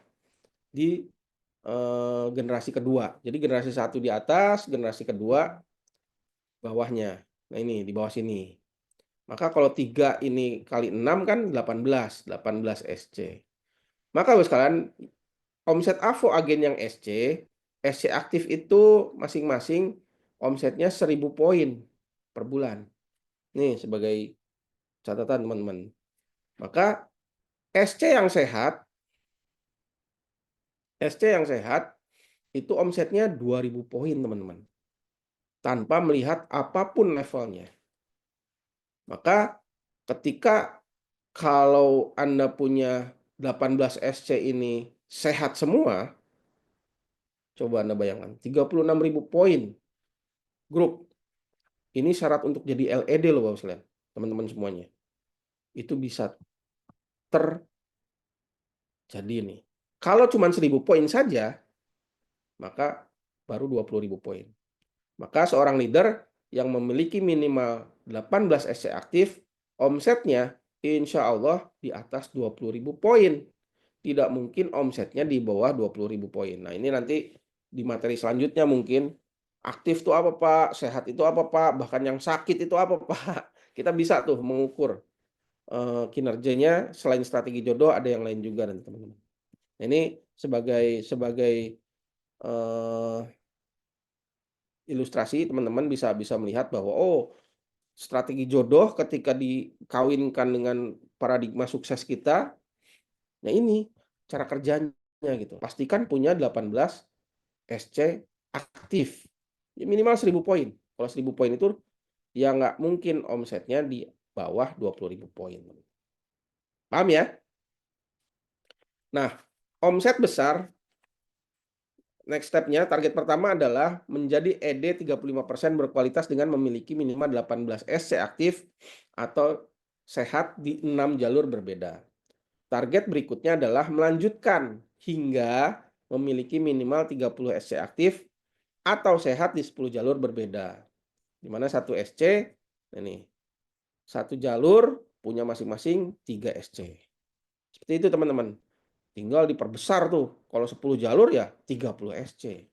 di generasi kedua. Jadi generasi 1 di atas, generasi kedua bawahnya. Nah ini di bawah sini. Maka kalau 3 ini kali 6 kan 18 SC. Maka Bapak sekalian, omset AVO agen yang SC aktif itu masing-masing omsetnya 1000 poin per bulan. Nih sebagai catatan teman-teman. Maka SC yang sehat itu omsetnya 2000 poin, teman-teman. Tanpa melihat apapun levelnya. Maka ketika kalau Anda punya 18 SC ini sehat semua, coba Anda bayangkan, 36.000 poin grup. Ini syarat untuk jadi LED loh Bapak sekalian, teman-teman semuanya. Itu bisa terjadi nih. Kalau cuma 1000 poin saja, maka baru 20.000 poin. Maka seorang leader yang memiliki minimal 18 SC aktif, omsetnya insya Allah di atas 20.000 poin. Tidak mungkin omsetnya di bawah 20.000 poin. Nah ini nanti di materi selanjutnya mungkin, aktif itu apa Pak, sehat itu apa Pak, bahkan yang sakit itu apa Pak. Kita bisa tuh mengukur kinerjanya. Selain strategi jodoh ada yang lain juga nanti teman-teman. Nah, ini sebagai ilustrasi, teman-teman bisa melihat bahwa strategi jodoh ketika dikawinkan dengan paradigma sukses kita, nah ini cara kerjanya gitu. Pastikan punya 18 SC aktif. Ya, minimal 1000 poin. Kalau 1000 poin itu ya nggak mungkin omsetnya di bawah 20.000 poin. Paham ya? Nah, omset besar, next step-nya, target pertama adalah menjadi ED 35% berkualitas dengan memiliki minimal 18 SC aktif atau sehat di 6 jalur berbeda. Target berikutnya adalah melanjutkan hingga memiliki minimal 30 SC aktif atau sehat di 10 jalur berbeda. Di mana 1 SC, ini, 1 jalur punya masing-masing 3 SC. Seperti itu teman-teman. Tinggal diperbesar tuh. Kalau 10 jalur ya 30 SC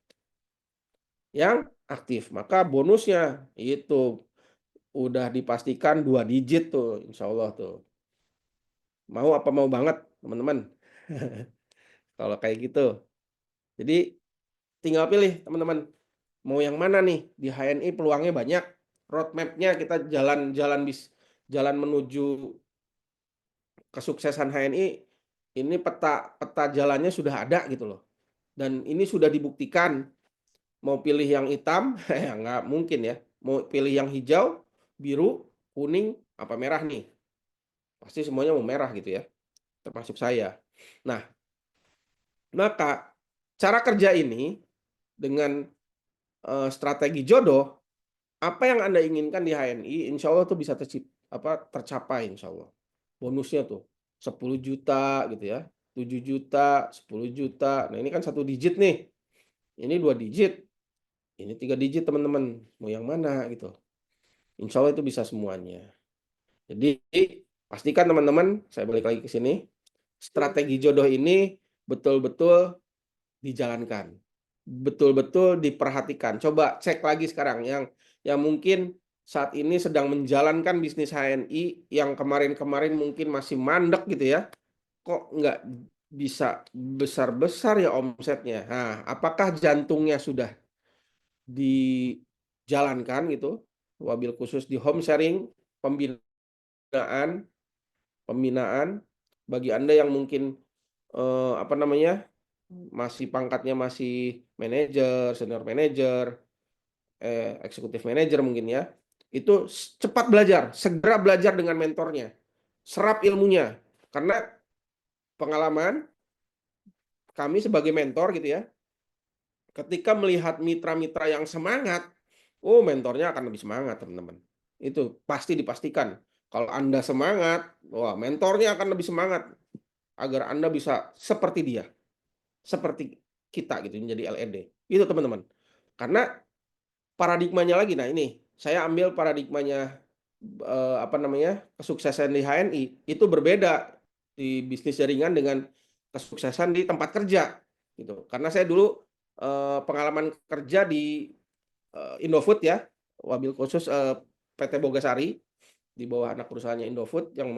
yang aktif. Maka bonusnya itu udah dipastikan 2 digit tuh, insya Allah tuh. Mau apa mau banget, teman-teman. Kalau kayak gitu. Jadi tinggal pilih, teman-teman. Mau yang mana nih? Di HNI peluangnya banyak. Roadmap-nya kita jalan menuju kesuksesan HNI. Ini peta jalannya sudah ada gitu loh. Dan ini sudah dibuktikan. Mau pilih yang hitam, ya nggak mungkin ya. Mau pilih yang hijau, biru, kuning, apa merah nih? Pasti semuanya mau merah gitu ya, termasuk saya. Nah, maka cara kerja ini dengan strategi jodoh, apa yang Anda inginkan di HNI, insya Allah tuh bisa tercapai, insya Allah. Bonusnya tuh 10 juta gitu ya, 7 juta, 10 juta. Nah ini kan 1 digit nih, ini 2 digit, ini 3 digit teman-teman. Mau yang mana gitu. Insya Allah itu bisa semuanya. Jadi pastikan teman-teman, saya balik lagi ke sini, strategi jodoh ini betul-betul dijalankan. betul-betul diperhatikan. Coba cek lagi sekarang yang mungkin saat ini sedang menjalankan bisnis HNI yang kemarin-kemarin mungkin masih mandek gitu ya. Kok nggak bisa besar-besar ya omsetnya? Nah, apakah jantungnya sudah dijalankan gitu? Wabil khusus di home sharing, pembinaan, pembinaan bagi Anda yang mungkin apa namanya? Masih pangkatnya masih manajer, senior manajer, eksekutif manajer mungkin ya. Itu cepat belajar, segera belajar dengan mentornya. Serap ilmunya. Karena pengalaman kami sebagai mentor gitu ya, ketika melihat mitra-mitra yang semangat, oh mentornya akan lebih semangat teman-teman. Itu pasti dipastikan. Kalau Anda semangat, wah mentornya akan lebih semangat agar Anda bisa seperti dia, seperti kita gitu menjadi LED. Itu teman-teman. Karena paradigmanya lagi, nah ini saya ambil paradigmanya apa namanya kesuksesan di HNI itu berbeda di bisnis jaringan dengan kesuksesan di tempat kerja gitu. Karena saya dulu pengalaman kerja di Indofood ya, wabil khusus PT Bogasari di bawah anak perusahaannya Indofood yang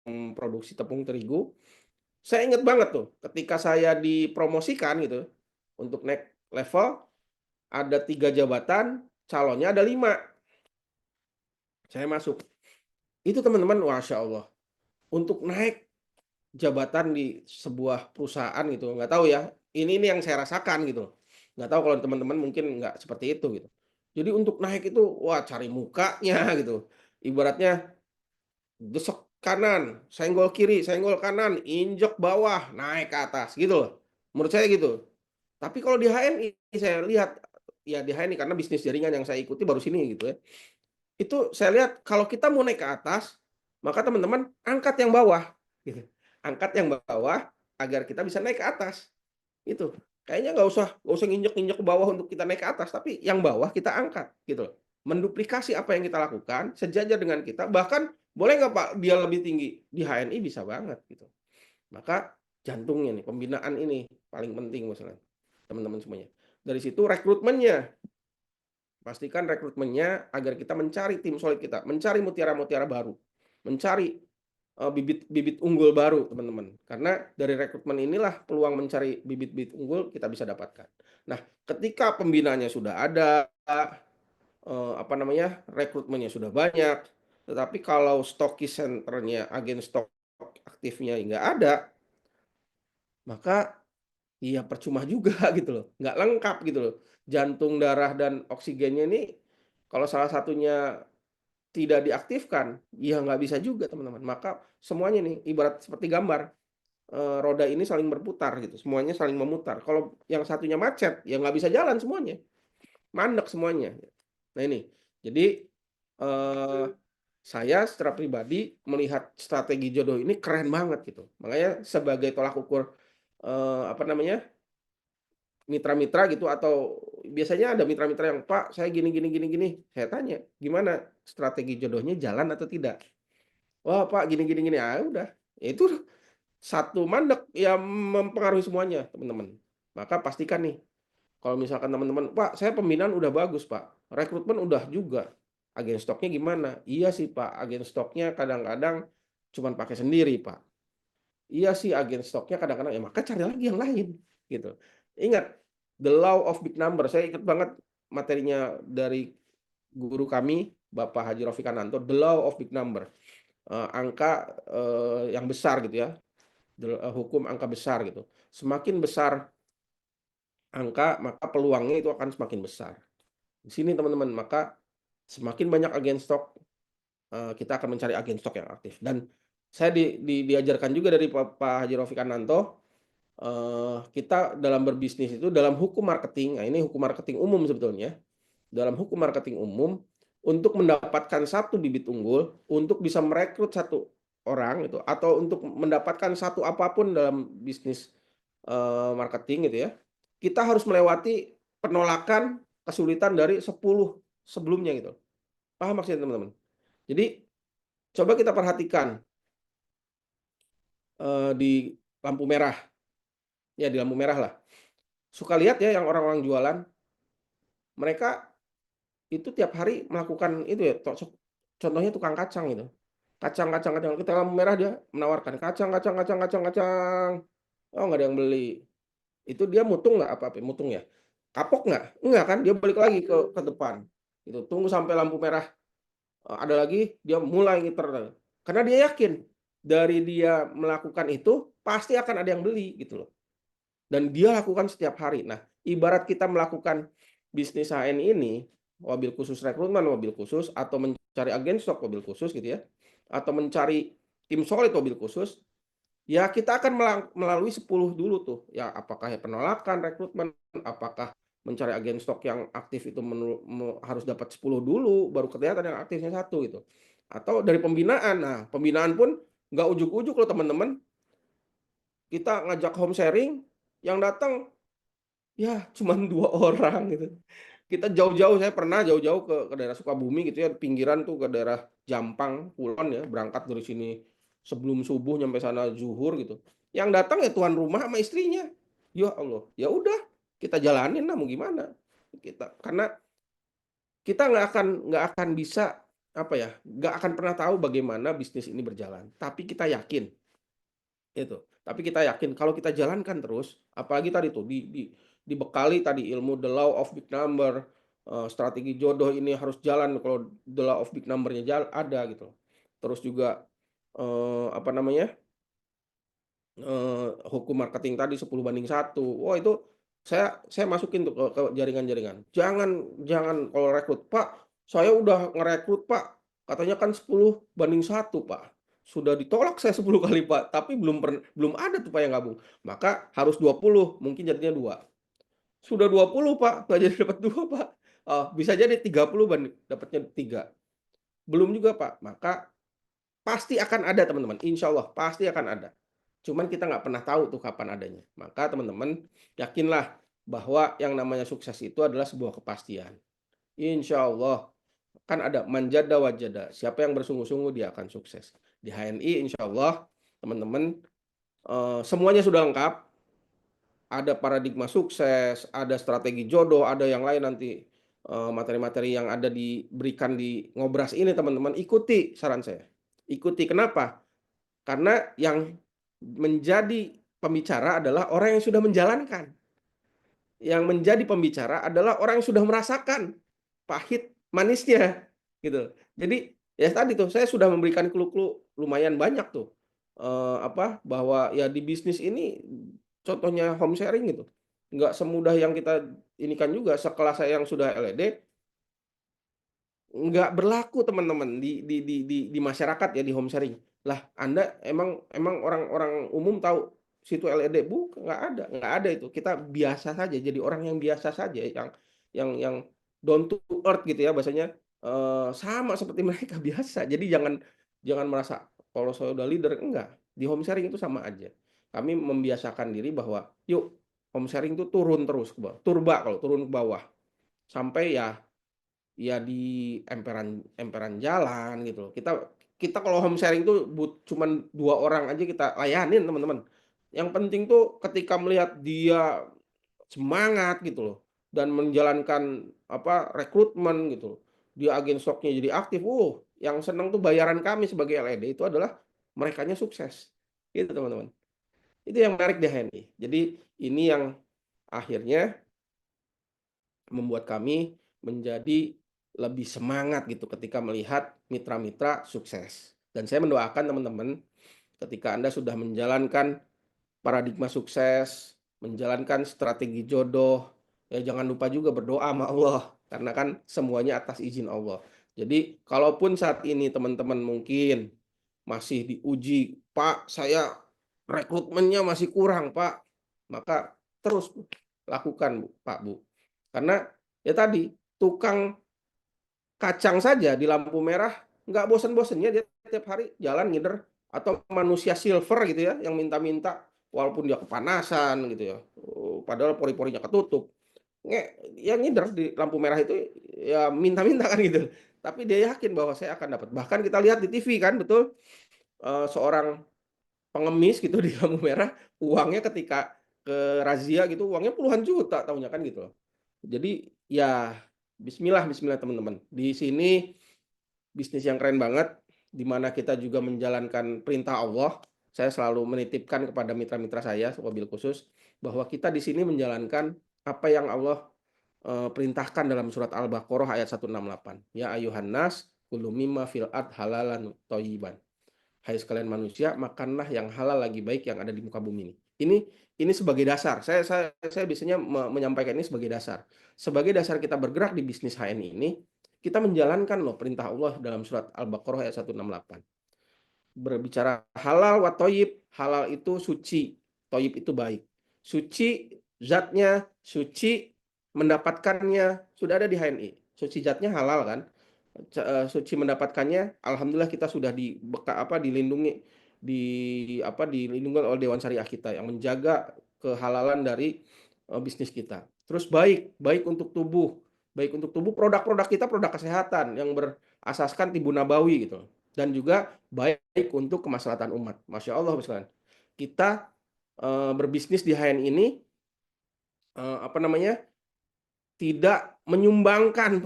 memproduksi tepung terigu. Saya ingat banget tuh ketika saya dipromosikan gitu untuk naik level ada 3 jabatan, calonnya ada 5. Saya masuk. Itu teman-teman, Masya Allah. Untuk naik jabatan di sebuah perusahaan gitu, nggak tahu ya. Ini yang saya rasakan gitu. Nggak tahu kalau teman-teman mungkin nggak seperti itu gitu. Jadi untuk naik itu, wah cari mukanya gitu. Ibaratnya desek kanan, senggol kiri, senggol kanan, injek bawah, naik ke atas gitu loh. Menurut saya gitu. Tapi kalau di HNI saya lihat, ya di HNI karena bisnis jaringan yang saya ikuti baru sini gitu ya. Itu saya lihat kalau kita mau naik ke atas, maka teman-teman angkat yang bawah, gitu. Angkat yang bawah agar kita bisa naik ke atas. Itu. Kayaknya nggak usah nginjek-nginjek ke bawah untuk kita naik ke atas, tapi yang bawah kita angkat, gitu loh. Menduplikasi apa yang kita lakukan sejajar dengan kita, bahkan boleh nggak Pak dia lebih tinggi? Di HNI bisa banget gitu. Maka jantungnya nih, pembinaan ini paling penting masalah teman-teman semuanya. Dari situ rekrutmennya. Pastikan rekrutmennya agar kita mencari tim solid kita, mencari mutiara-mutiara baru, mencari bibit-bibit unggul baru, teman-teman. Karena dari rekrutmen inilah peluang mencari bibit-bibit unggul kita bisa dapatkan. Nah, ketika pembinaannya sudah ada, apa namanya, rekrutmennya sudah banyak, tetapi kalau stoki centernya, agen stok aktifnya nggak ada, maka iya percuma juga gitu loh, nggak lengkap gitu loh. Jantung, darah, dan oksigennya ini kalau salah satunya tidak diaktifkan, ya nggak bisa juga teman-teman. Maka semuanya nih ibarat seperti gambar, roda ini saling berputar gitu, semuanya saling memutar. Kalau yang satunya macet, ya nggak bisa jalan semuanya, mandek semuanya. Nah ini, jadi eee, saya secara pribadi melihat strategi jodoh ini keren banget gitu. Makanya sebagai tolak ukur, apa namanya, mitra-mitra gitu atau biasanya ada mitra-mitra yang, "Pak, saya gini gini gini gini." Saya tanya, "Gimana strategi jodohnya jalan atau tidak?" "Wah, Pak, gini gini gini." Ah, udah. Ya itu satu mandek yang mempengaruhi semuanya, teman-teman. Maka pastikan nih, kalau misalkan teman-teman, "Pak, saya pembinaan udah bagus, Pak. Rekrutmen udah juga. Agen stoknya gimana?" "Iya sih, Pak, agen stoknya kadang-kadang cuman pakai sendiri, Pak." "Iya sih, agen stoknya kadang-kadang." Ya maka cari lagi yang lain, gitu. Ingat, the law of big number. Saya ingat banget materinya dari guru kami, Bapak Haji Rafiq Kananto, the law of big number. Angka, yang besar gitu ya, hukum angka besar gitu. Semakin besar angka, maka peluangnya itu akan semakin besar. Di sini teman-teman, maka semakin banyak agen stok, kita akan mencari agen stok yang aktif. Dan saya diajarkan juga dari Pak Haji Rafiq Kananto, kita dalam berbisnis itu dalam hukum marketing, nah ini hukum marketing umum sebetulnya. Dalam hukum marketing umum, untuk mendapatkan satu bibit unggul, untuk bisa merekrut satu orang itu, atau untuk mendapatkan satu apapun dalam bisnis, marketing gitu ya, kita harus melewati penolakan, kesulitan dari 10 sebelumnya gitu. Paham maksudnya teman-teman? Jadi coba kita perhatikan, di lampu merah, ya di lampu merah lah. suka lihat ya yang orang-orang jualan, mereka itu tiap hari melakukan itu ya, contohnya tukang kacang gitu. Kacang, kacang, kacang, kita lampu merah dia menawarkan kacang, kacang, kacang, kacang, kacang. Oh, nggak ada yang beli. Itu dia mutung nggak apa-apa, mutung ya? Kapok nggak? Enggak kan, dia balik lagi ke depan. Itu tunggu sampai lampu merah, ada lagi, dia mulai ngiter. Karena dia yakin dari dia melakukan itu pasti akan ada yang beli gitu loh. Dan dia lakukan setiap hari. Nah, ibarat kita melakukan bisnis HN ini, mobil khusus rekrutmen, mobil khusus, atau mencari agen stok mobil khusus gitu ya, atau mencari tim solid mobil khusus, ya kita akan melalui 10 dulu tuh. Ya apakah ya penolakan rekrutmen, apakah mencari agen stok yang aktif itu harus dapat 10 dulu, baru kelihatan yang aktifnya satu gitu. Atau dari pembinaan. Nah, pembinaan pun nggak ujuk-ujuk loh teman-teman. Kita ngajak home sharing, yang datang ya cuman 2 orang gitu. Kita jauh-jauh, saya pernah jauh-jauh ke daerah Sukabumi gitu ya, pinggiran tuh ke daerah Jampang, Kulon ya, berangkat dari sini sebelum subuh nyampe sana zuhur gitu. Yang datang ya tuan rumah sama istrinya. Ya Allah, ya udah kita jalanin lah mau gimana. Karena kita nggak akan bisa apa ya, nggak akan pernah tahu bagaimana bisnis ini berjalan. Tapi kita yakin itu. Tapi kita yakin kalau kita jalankan terus, apalagi tadi tuh dibekali tadi ilmu the law of big number, strategi jodoh ini harus jalan kalau the law of big number-nya ada gitu. Terus juga, apa namanya, hukum marketing tadi 10/1. Wah itu saya masukin tuh ke jaringan-jaringan. Jangan jangan kalau rekrut, "Pak, saya udah ngerekrut Pak, katanya kan 10/1 Pak." Sudah ditolak saya 10 kali Pak, tapi belum ada tuh Pak yang gabung. Maka harus 20, mungkin jadinya 2. Sudah 20 Pak, nggak jadi dapat 2 Pak. Bisa jadi 30 dapatnya 3. Belum juga Pak, maka pasti akan ada teman-teman, insya Allah pasti akan ada. Cuman kita nggak pernah tahu tuh kapan adanya. Maka teman-teman yakinlah bahwa yang namanya sukses itu adalah sebuah kepastian. Insya Allah kan ada manjada wajada. Siapa yang bersungguh-sungguh dia akan sukses. Di HNI insya Allah teman-teman semuanya sudah lengkap. Ada paradigma sukses, ada strategi jodoh, ada yang lain nanti materi-materi yang ada diberikan di ngobras ini teman-teman ikuti saran saya. Ikuti kenapa? Karena yang menjadi pembicara adalah orang yang sudah menjalankan. Yang menjadi pembicara adalah orang yang sudah merasakan pahit manisnya, gitu. Jadi, ya tadi tuh saya sudah memberikan clue-clue lumayan banyak tuh, bahwa ya di bisnis ini contohnya home sharing gitu, nggak semudah yang kita inikan juga. Sekelas saya yang sudah LED, nggak berlaku teman-teman di masyarakat ya, di home sharing. Lah, Anda emang orang-orang umum tahu situ LED? Nggak ada itu. Kita biasa saja, jadi orang yang biasa saja, yang down to earth gitu ya bahasanya, sama seperti mereka biasa. Jadi jangan jangan merasa, kalau saya udah leader, enggak. Di home sharing itu sama aja. Kami membiasakan diri bahwa, yuk home sharing itu turun terus ke bawah, turba kalau turun ke bawah, sampai ya di emperan jalan gitu loh. Kita kita kalau home sharing tuh cuman 2 orang aja kita layanin teman-teman. Yang penting tuh ketika melihat dia semangat gitu loh, dan menjalankan rekrutmen gitu loh. Dia agen stoknya jadi aktif, yang senang tuh bayaran kami sebagai LED itu adalah merekanya sukses. Gitu teman-teman. Itu yang menarik di HNI. Jadi ini yang akhirnya membuat kami menjadi lebih semangat gitu ketika melihat mitra-mitra sukses. Dan saya mendoakan teman-teman ketika Anda sudah menjalankan paradigma sukses, menjalankan strategi jodoh, ya jangan lupa juga berdoa sama Allah karena kan semuanya atas izin Allah. Jadi kalaupun saat ini teman-teman mungkin masih diuji, "Pak, saya rekrutmennya masih kurang, Pak." Maka terus lakukan, Pak, Bu. Karena ya tadi, tukang kacang saja di lampu merah nggak bosen-bosennya dia tiap hari jalan ngider, atau manusia silver gitu ya yang minta-minta walaupun dia kepanasan gitu ya, padahal pori-porinya ketutup, yang ngider di lampu merah itu ya minta-minta kan gitu. Tapi dia yakin bahwa saya akan dapat. Bahkan kita lihat di TV kan betul, seorang pengemis gitu di lampu merah, uangnya ketika razia gitu uangnya puluhan juta tahunya kan gitu loh. Jadi ya bismillah bismillah teman-teman. Di sini bisnis yang keren banget, di mana kita juga menjalankan perintah Allah. Saya selalu menitipkan kepada mitra-mitra saya, wabil khusus, bahwa kita di sini menjalankan apa yang Allah perintahkan dalam surat Al-Baqarah ayat 168. Ya ayuhan nas, kulu mimma fil ard halalan thayyiban. Hai sekalian manusia, makanlah yang halal lagi baik yang ada di muka bumi ini. Ini sebagai dasar. Saya biasanya menyampaikan ini sebagai dasar. Sebagai dasar kita bergerak di bisnis HNI ini, kita menjalankan loh perintah Allah dalam surat Al-Baqarah ayat 168. Berbicara halal wa toyib, halal itu suci, toyib itu baik. Suci zatnya, suci mendapatkannya, sudah ada di HNI. Suci zatnya halal kan? Suci mendapatkannya, alhamdulillah kita sudah dilindungi dilindungi oleh Dewan Syariah kita yang menjaga kehalalan dari bisnis kita. Terus baik untuk tubuh, produk-produk kita produk kesehatan yang berasaskan tibu nabawi gitu. Dan juga baik untuk kemaslahatan umat. Masya Allah, kita berbisnis di HN ini tidak menyumbangkan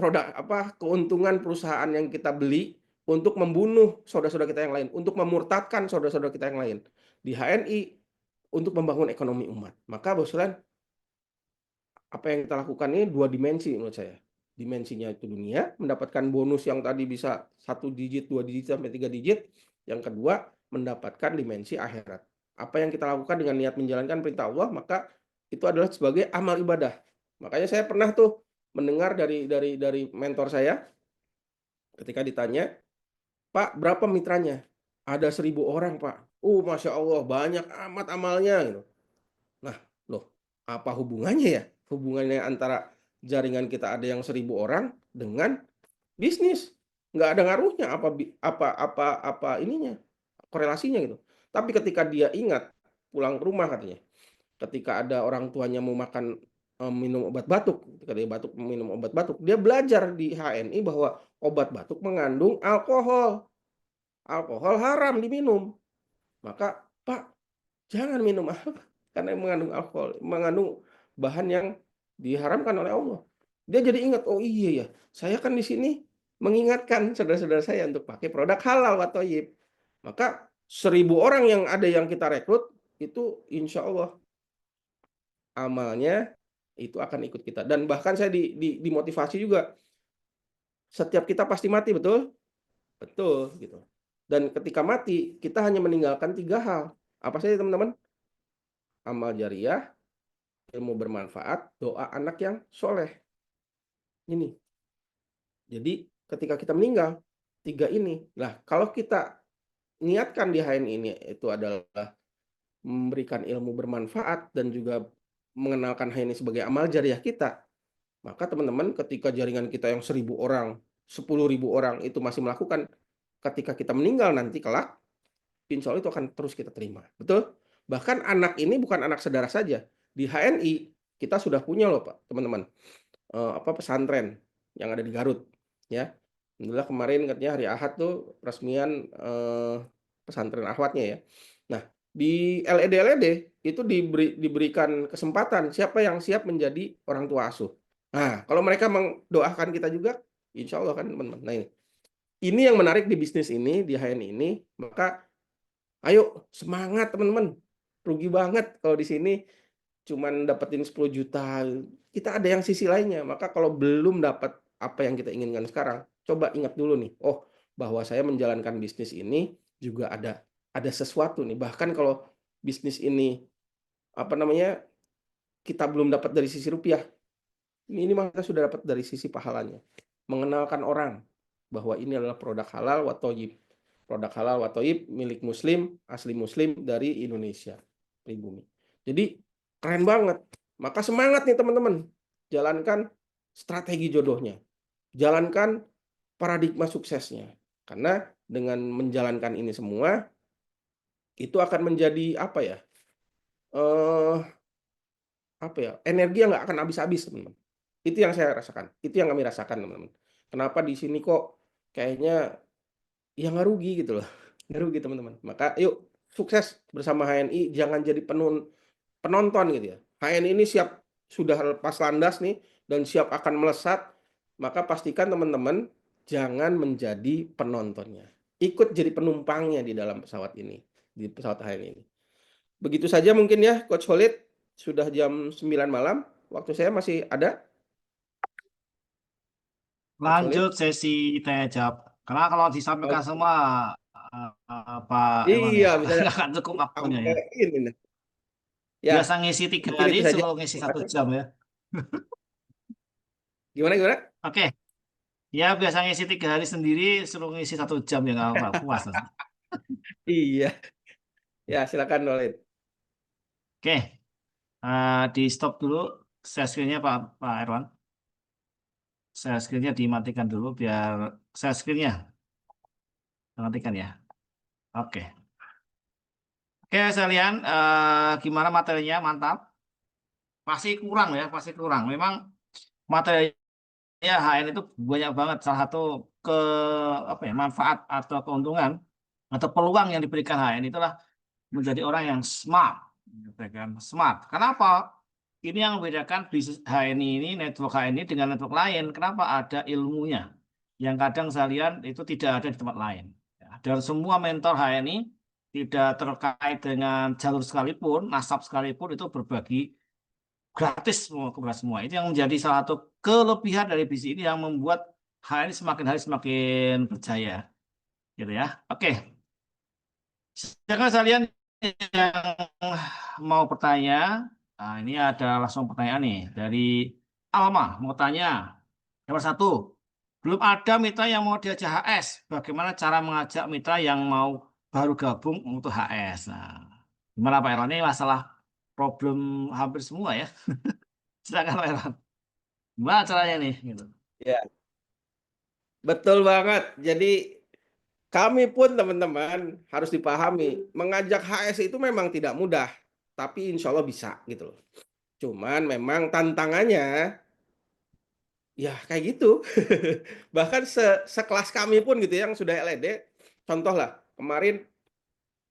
keuntungan perusahaan yang kita beli untuk membunuh saudara-saudara kita yang lain, untuk memurtadkan saudara-saudara kita yang lain. Di HNI untuk membangun ekonomi umat. Maka apa yang kita lakukan ini dua dimensi menurut saya. Dimensinya itu dunia, mendapatkan bonus yang tadi bisa 1 digit, 2 digit, sampai 3 digit. Yang kedua, mendapatkan dimensi akhirat. Apa yang kita lakukan dengan niat menjalankan perintah Allah, maka itu adalah sebagai amal ibadah. Makanya saya pernah tuh mendengar dari mentor saya, ketika ditanya, Pak, berapa mitranya? Ada 1.000 orang, Pak. Masya Allah, banyak amat amalnya. Gitu. Nah, loh, apa hubungannya ya? Hubungannya antara jaringan kita ada yang 1.000 orang dengan bisnis. Nggak ada ngaruhnya apa ininya, korelasinya gitu. Tapi ketika dia ingat pulang ke rumah katanya, ketika ada orang tuanya mau makan minum obat batuk, ketika dia batuk minum obat batuk, dia belajar di HNI bahwa obat batuk mengandung alkohol. Alkohol haram diminum. Maka, Pak, jangan minum karena mengandung alkohol, mengandung bahan yang diharamkan oleh Allah. Dia jadi ingat, oh iya ya, saya kan di sini mengingatkan saudara-saudara saya untuk pakai produk halal atau thayyib. Maka 1.000 orang yang ada yang kita rekrut, itu insya Allah amalnya itu akan ikut kita. Dan bahkan saya dimotivasi juga, setiap kita pasti mati, betul? Betul, gitu. Dan ketika mati, kita hanya meninggalkan 3 hal. Apa saja teman-teman? Amal jariah, ilmu bermanfaat, doa anak yang soleh. Ini. Jadi ketika kita meninggal, 3 ini. Nah, kalau kita niatkan di HN ini itu adalah memberikan ilmu bermanfaat dan juga mengenalkan HN ini sebagai amal jariah kita, maka teman-teman ketika jaringan kita yang 1.000 orang, 10.000 orang itu masih melakukan, ketika kita meninggal nanti kelak, insya Allah itu akan terus kita terima. Betul? Bahkan anak ini bukan anak saudara saja. Di HNI kita sudah punya loh Pak, teman-teman. Pesantren yang ada di Garut, ya. Alhamdulillah kemarin katanya hari Ahad tuh resmian pesantren akhwatnya ya. Nah, di LED itu diberikan kesempatan siapa yang siap menjadi orang tua asuh. Nah, kalau mereka mendoakan kita juga, insya Allah kan teman-teman. Nah ini yang menarik di bisnis ini, di HNI ini, maka ayo semangat teman-teman. Rugi banget kalau di sini cuman dapetin 10 juta. Kita ada yang sisi lainnya. Maka kalau belum dapat apa yang kita inginkan sekarang, coba ingat dulu nih. Oh, bahwa saya menjalankan bisnis ini juga ada sesuatu nih. Bahkan kalau bisnis ini kita belum dapat dari sisi rupiah, ini kita sudah dapat dari sisi pahalanya. Mengenalkan orang bahwa ini adalah produk halal wa thayyib. Produk halal wa thayyib milik muslim, asli muslim dari Indonesia, pribumi. Jadi keren banget. Maka semangat nih teman-teman. Jalankan strategi jodohnya. Jalankan paradigma suksesnya. Karena dengan menjalankan ini semua, itu akan menjadi energi yang nggak akan habis-habis, teman-teman. Itu yang saya rasakan. Itu yang kami rasakan, teman-teman. Kenapa di sini kok kayaknya ya nggak rugi gitu loh. Nggak rugi, teman-teman. Maka yuk sukses bersama HNI. Jangan jadi penonton gitu ya. HN ini sudah lepas landas nih dan siap akan melesat, maka pastikan teman-teman jangan menjadi penontonnya. Ikut jadi penumpangnya di dalam pesawat ini, di pesawat HN ini. Begitu saja mungkin ya, Coach Khalid. Sudah jam 9 malam. Waktu saya masih ada, Coach Khalid. Lanjut sesi tanya jawab. Karena kalau disampaikan Oke. semua Pak Irwan ya, Iya, misalnya nggak akan cukup waktunya ya. sampai ini nih. Ya, Biasa ngisi 3 hari, mungkin itu saja. suruh ngisi 1 jam ya. Gimana gimana? Oke, ya biasa ngisi 3 hari sendiri, suruh ngisi 1 jam ya nggak apa-apa, puas lah. Iya. Ya, silakan Khalid. Oke, di stop dulu share screen-nya Pak Irwan. Share screen-nya dimatikan dulu biar share screen-nya dimatikan ya. Oke. Oke, sekalian, gimana materinya? Mantap. Pasti kurang ya, pasti kurang. Memang materinya HN itu banyak banget. Salah satu ke apa ya, manfaat atau keuntungan atau peluang yang diberikan HN itulah menjadi orang yang smart, gitu kan? Smart. Kenapa? Ini yang membedakan bisnis HNI ini, network HNI dengan network lain. Kenapa? Ada ilmunya yang kadang saya lihat itu tidak ada di tempat lain. Ya, dan semua mentor HNI tidak terkait dengan jalur sekalipun, nasab sekalipun itu berbagi gratis semua kepada semua. Itu yang menjadi salah satu kelebihan dari bisnis ini yang membuat HNI semakin hari semakin berjaya, gitu ya. Oke, jangan kalian yang mau bertanya, nah ini ada langsung pertanyaan nih dari Alma mau tanya. Nomor 1, belum ada mitra yang mau diajak HS. Bagaimana cara mengajak mitra yang mau baru gabung untuk HS? Nah, gimana Pak Erwan? Ini masalah problem hampir semua ya. Silakan Pak Erwan. Gimana caranya nih? Gitu. Ya, betul banget. Jadi kami pun teman-teman harus dipahami, mengajak HS itu memang tidak mudah, tapi insya Allah bisa gitu loh. Cuman memang tantangannya ya kayak gitu. Bahkan sekelas kami pun gitu yang sudah LED, contoh lah kemarin,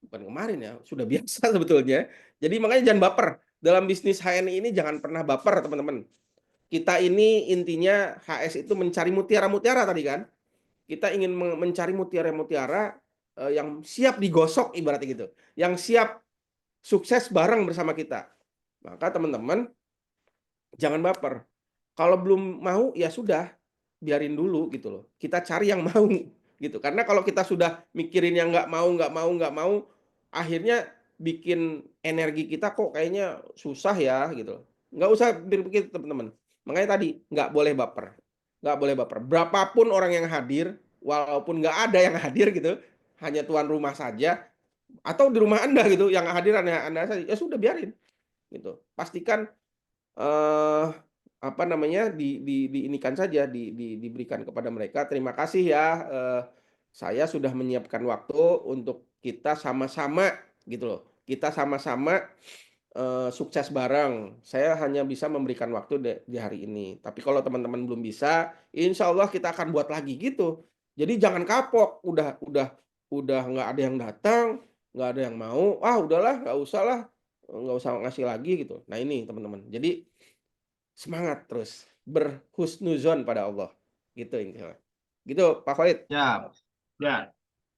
bukan kemarin ya, sudah biasa sebetulnya. Jadi makanya jangan baper. Dalam bisnis HNI ini jangan pernah baper teman-teman. Kita ini intinya HS itu mencari mutiara-mutiara tadi kan. Kita ingin mencari mutiara-mutiara yang siap digosok ibaratnya gitu. Yang siap sukses bareng bersama kita. Maka teman-teman jangan baper. Kalau belum mau ya sudah, biarin dulu gitu loh. Kita cari yang mau gitu. Karena kalau kita sudah mikirin yang nggak mau, akhirnya bikin energi kita kok kayaknya susah ya gitu loh. Nggak usah berpikir teman-teman. Makanya tadi nggak boleh baper. Nggak boleh baper. Berapapun orang yang hadir, walaupun nggak ada yang hadir gitu, hanya tuan rumah saja, atau di rumah Anda gitu, yang hadir hanya Anda saja, ya sudah biarin gitu. Pastikan eh apa namanya diinikan saja diberikan kepada mereka. Terima kasih ya, saya sudah menyiapkan waktu untuk kita sama-sama gitu loh. Kita sama-sama sukses bareng. Saya hanya bisa memberikan waktu di hari ini. Tapi kalau teman-teman belum bisa, insya Allah kita akan buat lagi gitu. Jadi jangan kapok. Udah nggak ada yang datang, nggak ada yang mau. Ah udahlah, nggak usah ngasih lagi gitu. Nah ini teman-teman. Jadi semangat terus, berhusnuzon pada Allah, gitu intinya. Gitu Pak Khalid. Ya, ya.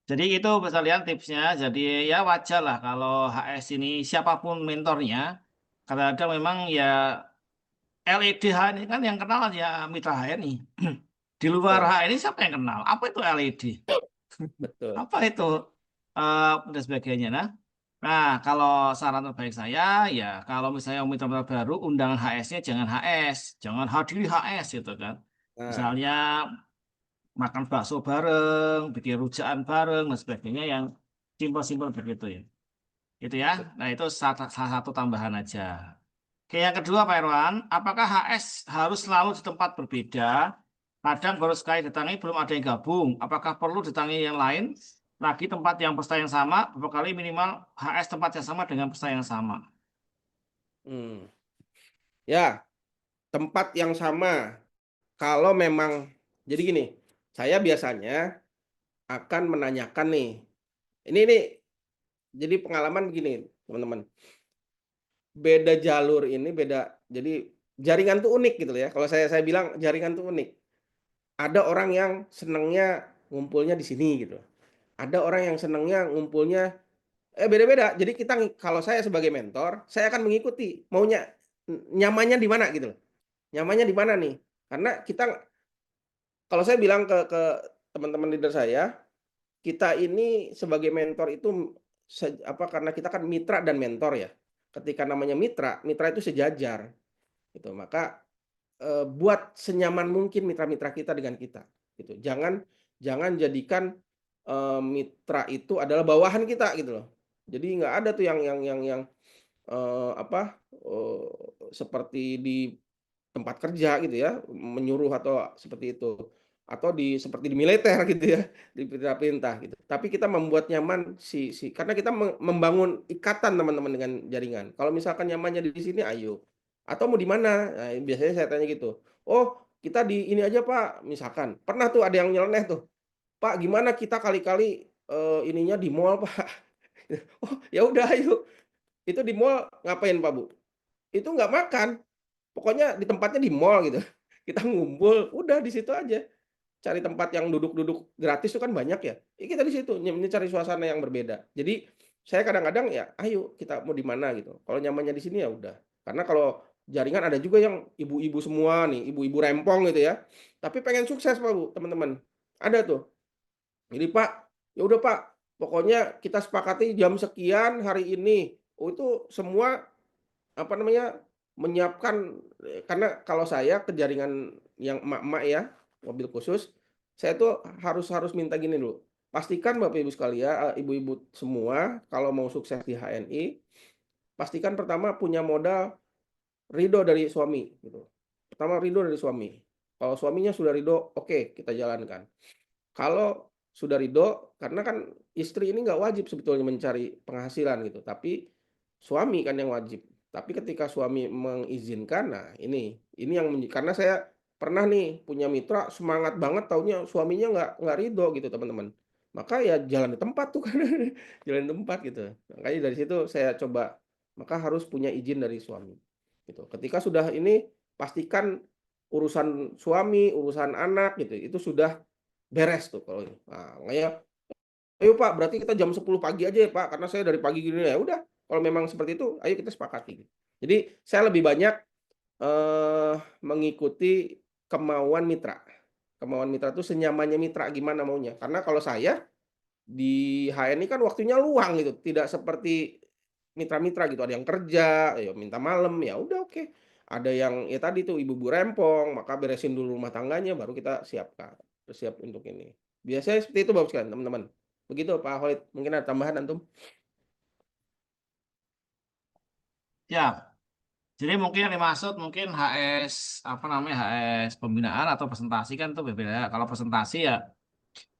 Jadi itu bisa lihat tipsnya. Jadi ya wajar lah kalau HS ini siapapun mentornya, kadang-kadang memang ya LED ini kan yang kenal ya mitra HNI. Di luar Betul, HNI siapa yang kenal? Apa itu LED? betul. Apa itu? Dan sebagainya. Nah, kalau saran terbaik saya, ya kalau misalnya mitra-mitra baru, undangan HS-nya jangan HS, jangan hadiri HS gitu kan. Nah, Misalnya makan bakso bareng, bikin rujakan bareng, dan sebagainya yang simpel-simpel begitu ya. Itu ya. Nah, itu salah satu tambahan aja. Oke, yang kedua Pak Irwan, apakah HS harus selalu di tempat berbeda? Kadang baru sekali datangi belum ada yang gabung. Apakah perlu datangi yang lain? Lagi tempat yang peserta yang sama, beberapa kali minimal HS tempat yang sama dengan peserta yang sama. hmm. Ya, tempat yang sama. Kalau memang jadi gini, saya biasanya akan menanyakan nih. Ini jadi pengalaman begini, teman-teman. beda jalur ini beda. Jadi jaringan tuh unik gitu ya. Kalau saya bilang jaringan tuh unik. Ada orang yang senangnya ngumpulnya di sini gitu. Ada orang yang senangnya ngumpulnya beda-beda. Jadi kalau saya sebagai mentor, saya akan mengikuti maunya nyamannya di mana gitu loh. Nyamannya di mana nih? Karena kalau saya bilang ke teman-teman leader saya, kita ini sebagai mentor itu karena kita kan mitra dan mentor ya. Ketika namanya mitra, mitra itu sejajar gitu. Maka buat senyaman mungkin mitra-mitra kita dengan kita gitu. Jangan jangan jadikan mitra itu adalah bawahan kita gitu loh. Jadi nggak ada tuh yang seperti di tempat kerja gitu ya, menyuruh atau seperti itu. Atau seperti di militer gitu ya, diperintah-perintah gitu. Tapi kita membuat nyaman karena kita membangun ikatan teman-teman dengan jaringan. Kalau misalkan nyamannya di sini, ayo. Atau mau di mana? Nah, biasanya saya tanya gitu. "Oh, kita di ini aja, Pak," misalkan. Pernah tuh ada yang nyeleneh tuh, "Pak, gimana kita kali-kali, ininya di mall, Pak." "Oh, ya udah ayo." Itu di mall ngapain, Pak, Bu? Itu nggak makan. Pokoknya di tempatnya di mall gitu. Kita ngumpul, udah di situ aja. Cari tempat yang duduk-duduk gratis itu kan banyak ya. Kita di situ cari suasana yang berbeda. Jadi saya kadang-kadang ya, ayo kita mau di mana gitu. Kalau nyamannya di sini ya udah. Karena kalau jaringan ada juga yang ibu-ibu semua nih, ibu-ibu rempong gitu ya. Tapi pengen sukses Pak, Bu, teman-teman. Ada tuh. Jadi Pak, ya udah Pak, pokoknya kita sepakati jam sekian hari ini. Oh itu semua apa namanya, menyiapkan karena kalau saya ke jaringan yang emak-emak ya, mobil khusus, saya tuh harus harus minta gini dulu, pastikan Bapak Ibu sekalian, ibu-ibu semua kalau mau sukses di HNI, pastikan pertama punya modal ridho dari suami gitu. Pertama ridho dari suami. Kalau suaminya sudah ridho, oke kita jalankan. Kalau sudah ridho, karena kan istri ini nggak wajib sebetulnya mencari penghasilan gitu, tapi suami kan yang wajib. Tapi ketika suami mengizinkan, nah ini yang karena saya pernah nih punya mitra semangat banget taunya suaminya nggak ridho gitu teman-teman. Maka ya jalan di tempat tuh kan, jalan di tempat gitu. Makanya dari situ saya coba, maka harus punya izin dari suami gitu. Ketika sudah ini pastikan urusan suami, urusan anak gitu, itu sudah beres tuh kalau ini. Nah, makanya, "Ayo Pak, berarti kita jam 10 pagi aja ya Pak, karena saya dari pagi gini." Ya udah, kalau memang seperti itu, ayo kita sepakati. Jadi saya lebih banyak, mengikuti kemauan mitra. Kemauan mitra itu senyamannya mitra, gimana maunya. Karena kalau saya di HNI kan waktunya luang gitu, tidak seperti mitra-mitra gitu, ada yang kerja, ya minta malam, ya udah oke. Ada yang ya tadi tuh ibu-ibu rempong, maka beresin dulu rumah tangganya baru kita siapkan, bersiap untuk ini. Biasanya seperti itu Bapak sekalian, teman-teman. Begitu Pak Khalid, mungkin ada tambahan antum? Ya, jadi mungkin yang dimaksud mungkin HS apa namanya HS pembinaan atau presentasi kan itu berbeda. Kalau presentasi ya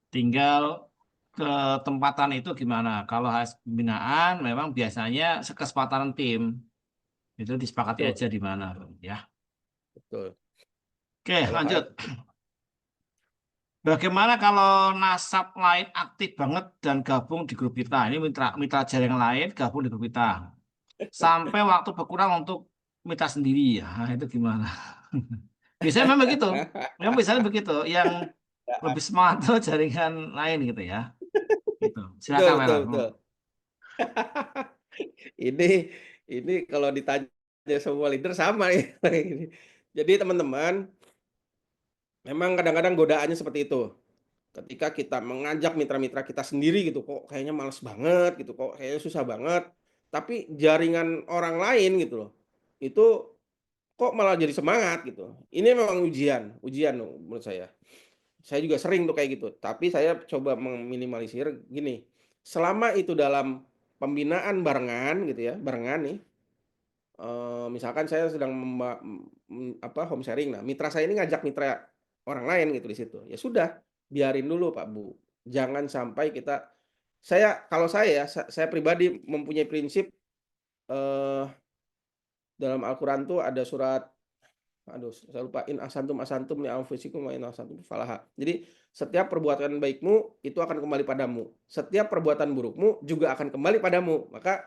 tinggal ketempatan itu gimana. Kalau HS pembinaan memang biasanya kesepakatan tim itu disepakati Betul aja di mana ya. betul. Oke, Kalau HS lanjut. Bagaimana kalau nasab lain aktif banget dan gabung di grup kita? Ini mitra mitra jaringan lain gabung di grup kita. Sampai waktu berkurang untuk mitra sendiri ya. Nah, itu gimana? Biasanya memang begitu. Memang biasanya begitu. Yang lebih semangat tuh jaringan lain gitu ya. Gitu. betul Silakan betul Meron. betul. Ini ini kalau ditanya semua leader sama nih. Jadi teman-teman, memang kadang-kadang godaannya seperti itu. Ketika kita mengajak mitra-mitra kita sendiri gitu, kok kayaknya males banget gitu, kok kayaknya susah banget. Tapi jaringan orang lain gitu loh, itu kok malah jadi semangat gitu. Ini memang ujian, ujian loh menurut saya. Saya juga sering tuh kayak gitu, tapi saya coba meminimalisir gini, selama itu dalam pembinaan barengan gitu ya, barengan nih, misalkan saya sedang home sharing, nah mitra saya ini ngajak mitra orang lain gitu di situ, ya sudah biarin dulu Pak, Bu. Jangan sampai kalau saya ya, saya pribadi mempunyai prinsip, eee, dalam Al-Quran tuh ada surat, aduh saya lupa, "In ahsantum ahsantum li anfusikum wa in ahsantum falaha." Jadi setiap perbuatan baikmu itu akan kembali padamu, setiap perbuatan burukmu juga akan kembali padamu. Maka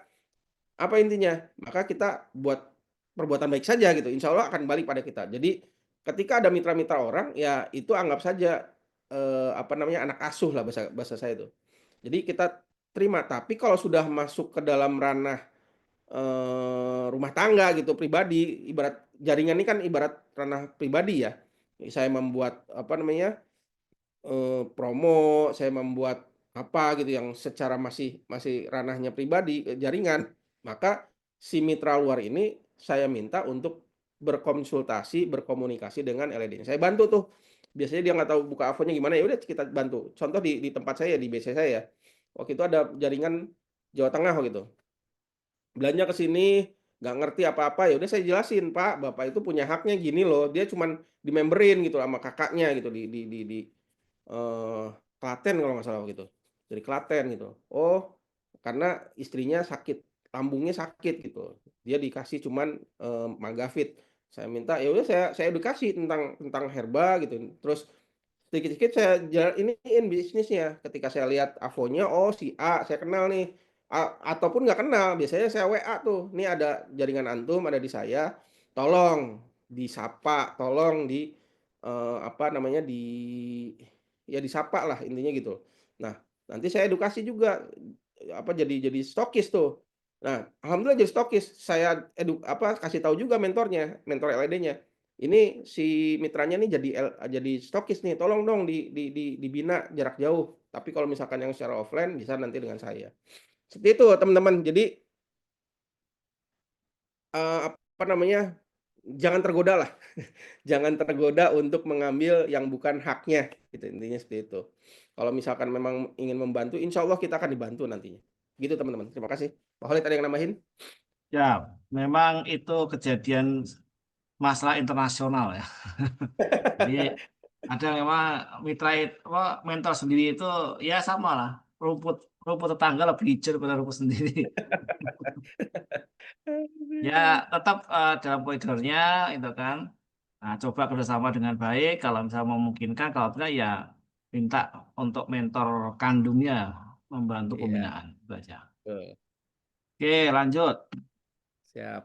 Apa intinya? Maka kita buat perbuatan baik saja gitu, insya Allah akan balik pada kita. Jadi ketika ada mitra-mitra orang, ya itu anggap saja, apa namanya, anak asuh lah bahasa bahasa saya itu. Jadi kita terima, tapi kalau sudah masuk ke dalam ranah, rumah tangga gitu, pribadi, ibarat jaringan ini kan ibarat ranah pribadi ya. Saya membuat, apa namanya, promo, saya membuat apa gitu yang secara masih masih ranahnya pribadi, jaringan, maka si mitra luar ini saya minta untuk berkonsultasi, berkomunikasi dengan LED-nya. Saya bantu tuh. Biasanya dia nggak tahu buka AVO-nya gimana, ya udah kita bantu. Contoh di tempat saya, di BC saya ya, waktu itu ada jaringan Jawa Tengah waktu itu. Belanja ke sini, nggak ngerti apa-apa, ya udah saya jelasin, "Pak, Bapak itu punya haknya gini loh." Dia cuman di-member-in gitu sama kakaknya gitu di Eee, Klaten kalau nggak salah waktu itu, dari Klaten gitu. Oh, karena istrinya sakit, lambungnya sakit gitu. Dia dikasih cuman, Magavit. Saya minta, ya udah saya edukasi tentang herba gitu. Terus sedikit-sedikit saya iniin bisnisnya. Ketika saya lihat AVO-nya, oh si A saya kenal nih, ataupun nggak kenal, biasanya saya WA tuh, "Nih ada jaringan antum, ada di saya, tolong disapa, tolong apa namanya, ya disapa lah intinya gitu." Nah, nanti saya edukasi juga, apa, jadi stokis tuh. Nah, alhamdulillah jadi stokis, saya apa, kasih tahu juga mentornya, mentor LED-nya. Ini si mitranya nih jadi stokis nih, tolong dong dibina jarak jauh, tapi kalau misalkan yang secara offline bisa nanti dengan saya. Seperti itu teman-teman. Jadi, apa namanya, jangan tergoda lah, jangan tergoda untuk mengambil yang bukan haknya, gitu, intinya seperti itu. Kalau misalkan memang ingin membantu, insya Allah kita akan dibantu nantinya. Gitu teman-teman, terima kasih. Pak Khalid ada yang nambahin? Ya, memang itu kejadian masalah internasional ya. Jadi ada memang apa, mentor sendiri itu ya sama lah. Rumput rumput tetangga lebih hijau daripada rumput sendiri. Ya tetap dalam koridornya itu kan. Nah, coba kerjasama dengan baik. Kalau misalnya memungkinkan, kalau tidak ya minta untuk mentor kandungnya membantu Iya, pembinaan. Itu aja. betul. Oke, lanjut. Siap.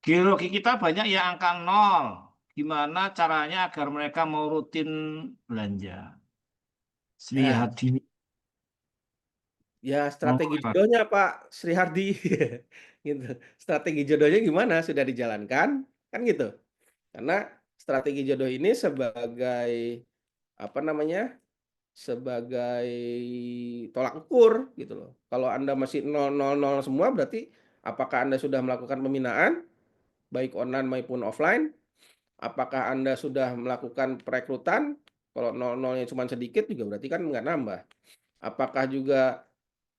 Geologi kita banyak yang angka nol. Gimana caranya agar mereka mau rutin belanja? Sri Ya, Hadini. ya Monggo, strategi Pak. jodohnya Pak Sri Hardi, gitu. Strategi jodohnya gimana? Sudah dijalankan? Kan gitu. Karena strategi jodoh ini sebagai, apa namanya, sebagai tolak ukur gitu loh. Kalau Anda masih nol nol nol semua berarti apakah Anda sudah melakukan pembinaan, baik online maupun offline? Apakah Anda sudah melakukan perekrutan? Kalau nol nolnya cuma sedikit juga berarti kan nggak nambah. Apakah juga,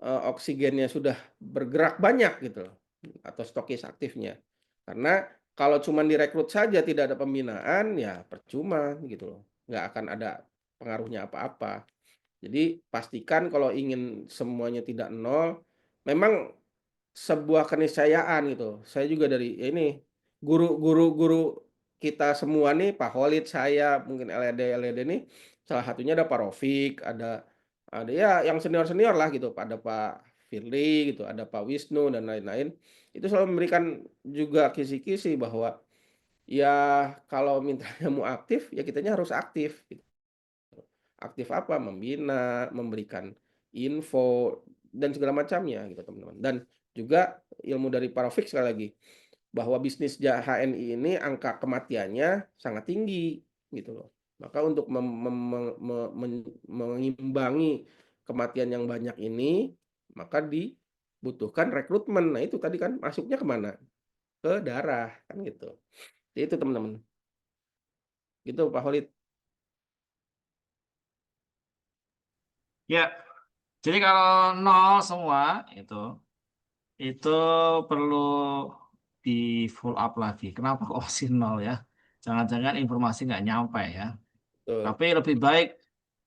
oksigennya sudah bergerak banyak gitu loh, atau stokis aktifnya. Karena kalau cuma direkrut saja tidak ada pembinaan, ya percuma gitu loh, nggak akan ada pengaruhnya apa-apa. Jadi pastikan kalau ingin semuanya tidak nol, memang sebuah keniscayaan gitu. Saya juga dari ya ini, guru kita semua nih, Pak Khalid, saya, mungkin LED nih, salah satunya ada Pak Rofik, ada ya yang senior-senior lah gitu, ada Pak Firly gitu, ada Pak Wisnu dan lain-lain. Itu selalu memberikan juga kisi-kisi bahwa, ya kalau mintanya mau aktif, ya kitanya harus aktif gitu. Aktif apa? Membina, memberikan info, dan segala macamnya gitu teman-teman. Dan juga ilmu dari Pak Rafiq sekali lagi, bahwa bisnis HNI ini angka kematiannya sangat tinggi gitu loh. Maka untuk mengimbangi kematian yang banyak ini, maka dibutuhkan rekrutmen. Nah itu tadi kan masuknya kemana? Ke darah kan gitu. Itu teman-teman. Gitu Pak Khalid. Ya, jadi kalau nol semua itu perlu di full up lagi. Kenapa kok masih nol ya? Jangan-jangan informasi nggak nyampe ya. Betul. Tapi lebih baik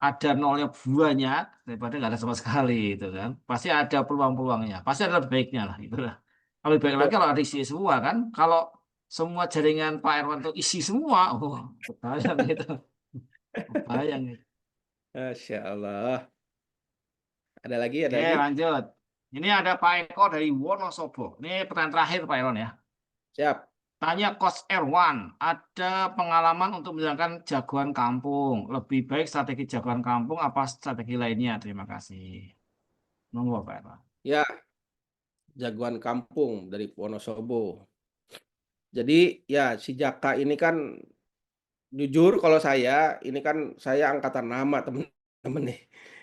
ada nolnya banyak daripada nggak ada sama sekali itu kan. Pasti ada peluang-peluangnya. Pasti ada lebih baiknya lah gitu lah. Lebih baik Betul. lagi kalau ada isi semua kan. Kalau semua jaringan Pak Irwan itu isi semua, oh, kebayang gitu. Kebayang gitu. Masya Allah. Ada lagi, ada Oke, lagi? lanjut. Ini ada Pak Eko dari Wonosobo. Ini pertanyaan terakhir Pak Iron ya. Siap. Tanya Coach Erwan, ada pengalaman untuk menjalankan jagoan kampung. Lebih baik strategi jagoan kampung apa strategi lainnya? Terima kasih. Monggo Pak Erwan. Ya, jagoan kampung dari Wonosobo. Jadi ya si Jaka ini kan jujur kalau saya ini kan saya angkatan nama temen-temen nih.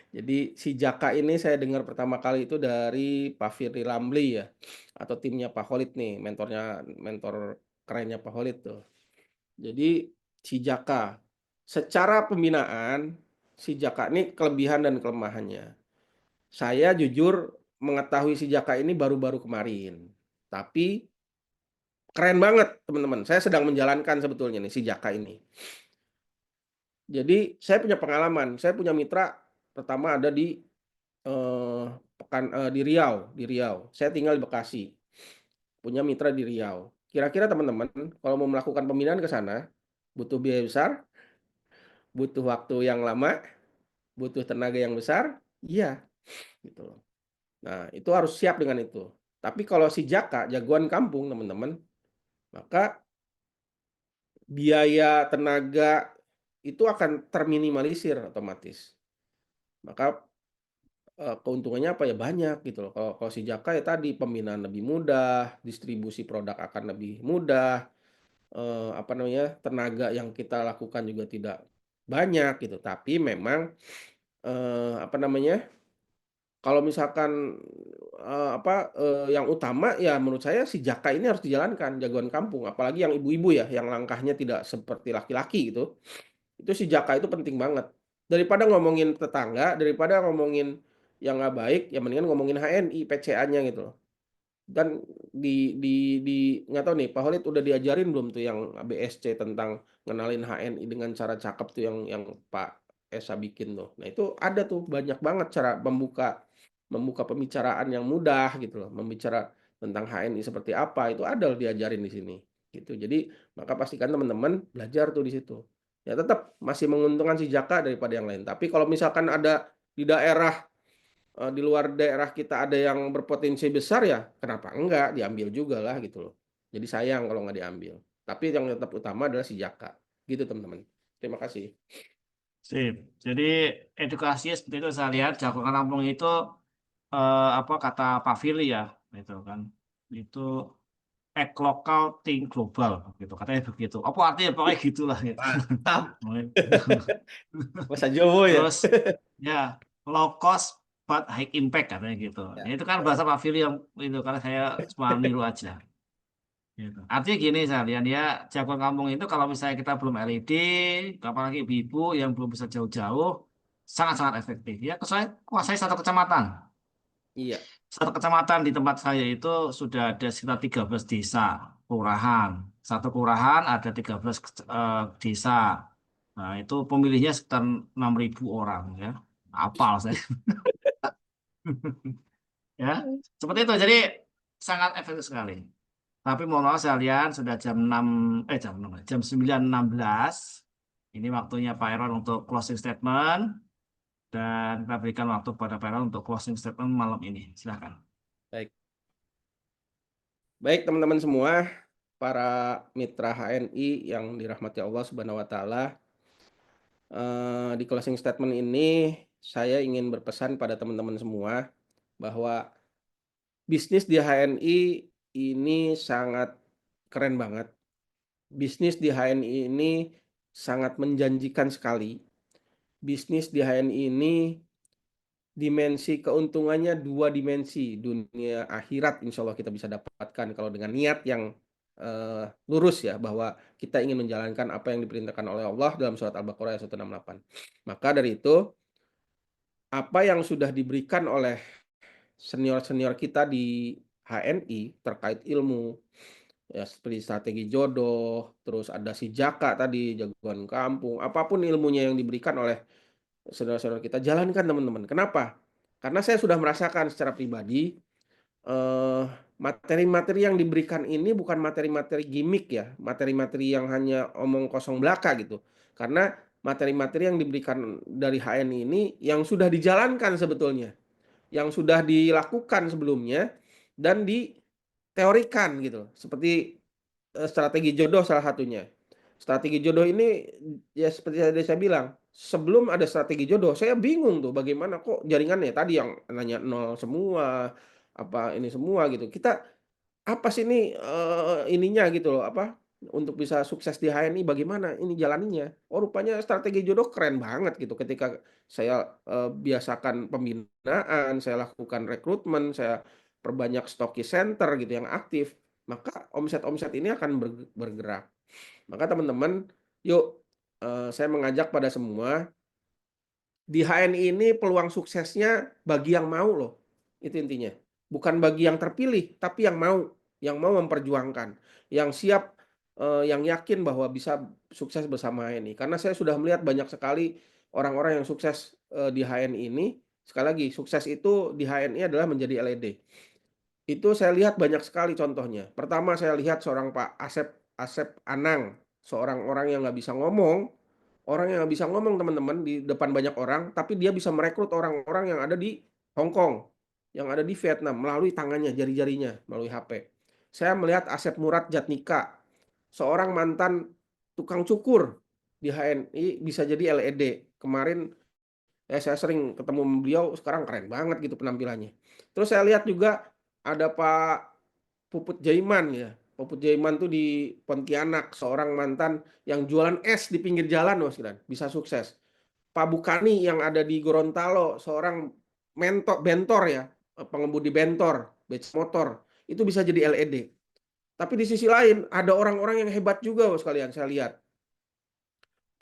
Jadi si Jaka ini saya dengar pertama kali itu dari Pak Firly Ramli ya atau timnya Pak Khalid nih, mentor kerennya Pak Khalid tuh. Jadi si Jaka secara pembinaan si Jaka ini kelebihan dan kelemahannya. Saya jujur mengetahui si Jaka ini baru-baru kemarin. Tapi keren banget teman-teman. Saya sedang menjalankan sebetulnya nih si Jaka ini. Jadi saya punya pengalaman, saya punya mitra pertama ada di di Riau. Saya tinggal di Bekasi, punya mitra di Riau. Kira-kira teman-teman kalau mau melakukan pembinaan ke sana, butuh biaya besar, butuh waktu yang lama, butuh tenaga yang besar? Iya, gitu loh. Nah, itu harus siap dengan itu. Tapi kalau si Jaka, jagoan kampung teman-teman, maka biaya tenaga itu akan terminimalisir otomatis. Maka keuntungannya apa ya banyak gitu loh. Kalau si Jaka ya tadi pembinaan lebih mudah, distribusi produk akan lebih mudah, apa namanya, tenaga yang kita lakukan juga tidak banyak gitu. Tapi memang, apa namanya, kalau misalkan, yang utama ya menurut saya si Jaka ini harus dijalankan, jagoan kampung. Apalagi yang ibu-ibu ya, yang langkahnya tidak seperti laki-laki gitu. Itu si Jaka itu penting banget. Daripada ngomongin tetangga, daripada ngomongin yang nggak baik, ya mendingan ngomongin HNI, PCA-nya gitu loh. Dan nggak tahu nih, Pak Holid udah diajarin belum tuh yang BSC tentang ngenalin HNI dengan cara cakep tuh yang Pak Esa bikin tuh. Nah itu ada tuh banyak banget cara membuka membuka pembicaraan yang mudah gitu loh, membicara tentang HNI seperti apa, itu ada loh diajarin di sini, gitu. Jadi maka pastikan teman-teman belajar tuh di situ. Ya tetap masih menguntungkan si Jaka daripada yang lain. Tapi kalau misalkan ada di daerah di luar daerah kita ada yang berpotensi besar ya, kenapa enggak diambil juga lah gitu loh. Jadi sayang kalau nggak diambil. Tapi yang tetap utama adalah si Jaka. Gitu teman-teman. Terima kasih. Sip. Jadi edukasinya seperti itu saya lihat jagoan kampung itu apa kata Pak Firly ya, itu kan. Itu act lokal, think global gitu. Katanya begitu. Apa artinya pokoknya gitulah gitu. Mantap. Bahasa Jawa ya. Terus ya low cost but high impact katanya gitu. Ya, Ya, itu kan bahasa Pak Firly yang itu karena saya cuma niru aja. Gitu. Artinya gini saya lihat ya jagoan kampung itu kalau misalnya kita belum LED, apalagi ibu-ibu yang belum bisa jauh-jauh, sangat-sangat efektif. Ya, saya kuasai satu kecamatan. iya. Satu kecamatan di tempat saya itu sudah ada sekitar 13 desa, kelurahan. Satu kelurahan ada 13 desa. Nah, itu pemilihnya sekitar 6.000 orang ya. Apal saya. Ya, seperti itu. Jadi sangat efektif sekali. Tapi mohon maaf sekalian sudah jam 9.16. Ini waktunya Pak Aaron untuk closing statement dan kita berikan waktu pada Pak Aaron untuk closing statement malam ini. Silakan. Baik. Baik teman-teman semua, para mitra HNI yang dirahmati Allah Subhanahu wa taala. Di closing statement ini saya ingin berpesan pada teman-teman semua bahwa bisnis di HNI ini sangat keren banget. Bisnis di HNI ini sangat menjanjikan sekali. Bisnis di HNI ini dimensi keuntungannya 2 dimensi, dunia akhirat insya Allah kita bisa dapatkan kalau dengan niat yang, lurus ya, bahwa kita ingin menjalankan apa yang diperintahkan oleh Allah dalam surat Al-Baqarah ayat 168. Maka dari itu, apa yang sudah diberikan oleh senior-senior kita di HNI terkait ilmu, ya seperti strategi jodoh, terus ada si Jaka tadi, jagoan kampung, apapun ilmunya yang diberikan oleh saudara-saudara kita, jalankan teman-teman. Kenapa? Karena saya sudah merasakan secara pribadi, eee, materi-materi yang diberikan ini bukan materi-materi gimik ya, materi-materi yang hanya omong kosong belaka gitu. Karena materi-materi yang diberikan dari HNI ini yang sudah dijalankan sebetulnya. yang sudah dilakukan sebelumnya dan diteorikan gitu loh. Seperti, strategi jodoh salah satunya. Strategi jodoh ini ya seperti tadi saya bilang, sebelum ada strategi jodoh saya bingung tuh bagaimana kok jaringannya tadi yang nanya nol semua, apa ini semua gitu. Kita apa sih ini, ininya gitu loh, apa, untuk bisa sukses di HNI bagaimana ini jalaninya? Oh rupanya strategi jodoh keren banget gitu ketika saya, biasakan pembinaan, saya lakukan rekrutmen, saya perbanyak stokis center gitu yang aktif, maka omset-omset ini akan bergerak. Maka teman-teman, yuk, saya mengajak pada semua di HNI ini peluang suksesnya bagi yang mau loh, itu intinya. Bukan bagi yang terpilih, tapi yang mau memperjuangkan, yang siap, yang yakin bahwa bisa sukses bersama HNI. Karena saya sudah melihat banyak sekali orang-orang yang sukses, di HNI ini, sekali lagi, sukses itu di HNI adalah menjadi LED. Itu saya lihat banyak sekali contohnya. Pertama saya lihat seorang Pak Asep Asep Anang, seorang orang yang nggak bisa ngomong, orang yang nggak bisa ngomong teman-teman di depan banyak orang, tapi dia bisa merekrut orang-orang yang ada di Hong Kong, yang ada di Vietnam melalui tangannya, jari-jarinya, melalui HP. Saya melihat Asep Murad Jatnika, seorang mantan tukang cukur di HNI bisa jadi LED. Kemarin saya sering ketemu beliau, sekarang keren banget gitu penampilannya. Terus saya lihat juga ada Pak Puput Jaiman ya. Puput Jaiman tuh di Pontianak, seorang mantan yang jualan es di pinggir jalan Mas Kiran, bisa sukses. Pak Bukani yang ada di Gorontalo, seorang bentor ya, pengemudi bentor, beca motor, itu bisa jadi LED. Tapi di sisi lain ada orang-orang yang hebat juga Mas kalian saya lihat.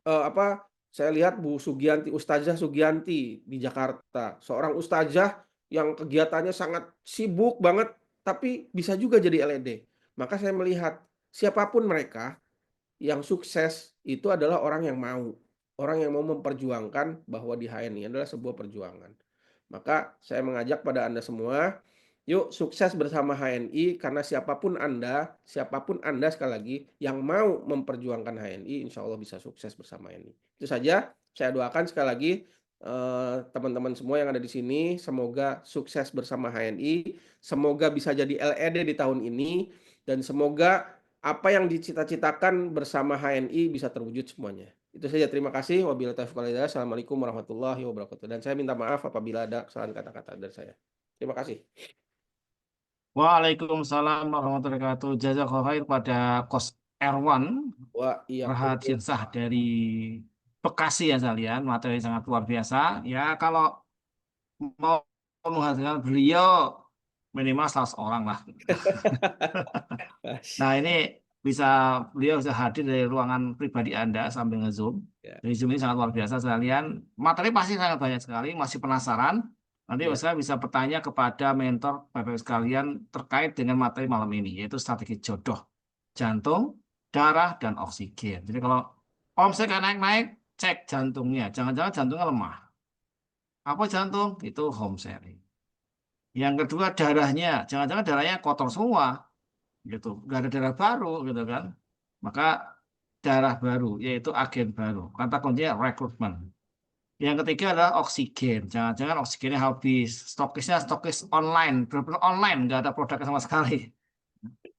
Apa, saya lihat Bu Sugianti, Ustazah Sugianti di Jakarta, seorang ustazah yang kegiatannya sangat sibuk banget, tapi bisa juga jadi LED. Maka saya melihat siapapun mereka yang sukses itu adalah orang yang mau memperjuangkan bahwa di HNI adalah sebuah perjuangan. Maka saya mengajak pada Anda semua, yuk sukses bersama HNI karena siapapun Anda sekali lagi yang mau memperjuangkan HNI, insya Allah bisa sukses bersama HNI. Itu saja, saya doakan sekali lagi teman-teman semua yang ada di sini, semoga sukses bersama HNI, semoga bisa jadi LED di tahun ini, dan semoga apa yang dicita-citakan bersama HNI bisa terwujud semuanya. Itu saja, terima kasih. Wabillahi taufiq wal hidayah. Assalamualaikum warahmatullahi wabarakatuh. Dan saya minta maaf apabila ada kesalahan kata-kata dari saya. Terima kasih. Waalaikumsalam warahmatullahi wabarakatuh. Jazakallahu khair pada Kos Erwan Wah, iya. Rahadinsah dari Bekasi ya sekalian. Materi sangat luar biasa. Ya kalau mau menghasilkan beliau minimal 100 orang lah. Nah, ini bisa beliau bisa hadir dari ruangan pribadi Anda sambil nge-Zoom. Ya, Dari Zoom ini sangat luar biasa sekalian. Materi pasti sangat banyak sekali. Masih penasaran? Nanti ya. saya bisa bertanya kepada mentor Bapak sekalian terkait dengan materi malam ini, yaitu strategi jodoh, jantung, darah, dan oksigen. Jadi kalau omset naik-naik, cek jantungnya. Jangan-jangan jantungnya lemah. Apa jantung? Itu home sharing. Yang kedua darahnya, jangan-jangan darahnya kotor semua gitu, nggak ada darah baru gitu kan, maka darah baru yaitu agen baru, kata kuncinya rekrutmen. Yang ketiga adalah oksigen, jangan-jangan oksigennya habis, stokisnya stokis online, benar-benar online, nggak ada produknya sama sekali.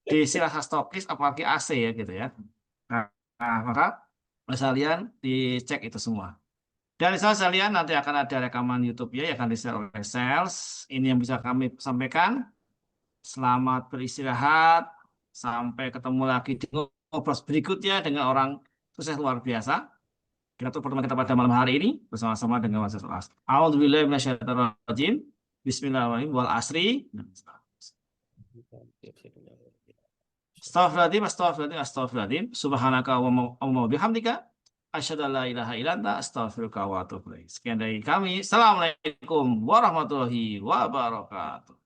Diisi rasa stokis apalagi AC ya gitu ya. Nah, maka sekalian dicek itu semua. Dan misalnya sekalian nanti akan ada rekaman YouTube-nya yang akan di-share oleh sales. Ini yang bisa kami sampaikan. Selamat beristirahat. Sampai ketemu lagi di ngobrol berikutnya dengan orang sukses luar biasa. Kita tutup pertemuan kita pada malam hari ini bersama-sama dengan Mas As. A'udzubillahi minasyaitonirrajim. Bismillahirrahmanirrahim. Wal asri. Astagfirullahaladzim, astagfirullahaladzim, astagfirullahaladzim. Subhanaka wa bihamdika. Asyhadu an la ilaha illa anta astaghfiruka wa atubu ilaik. Sekian dari kami. Assalamualaikum warahmatullahi wabarakatuh.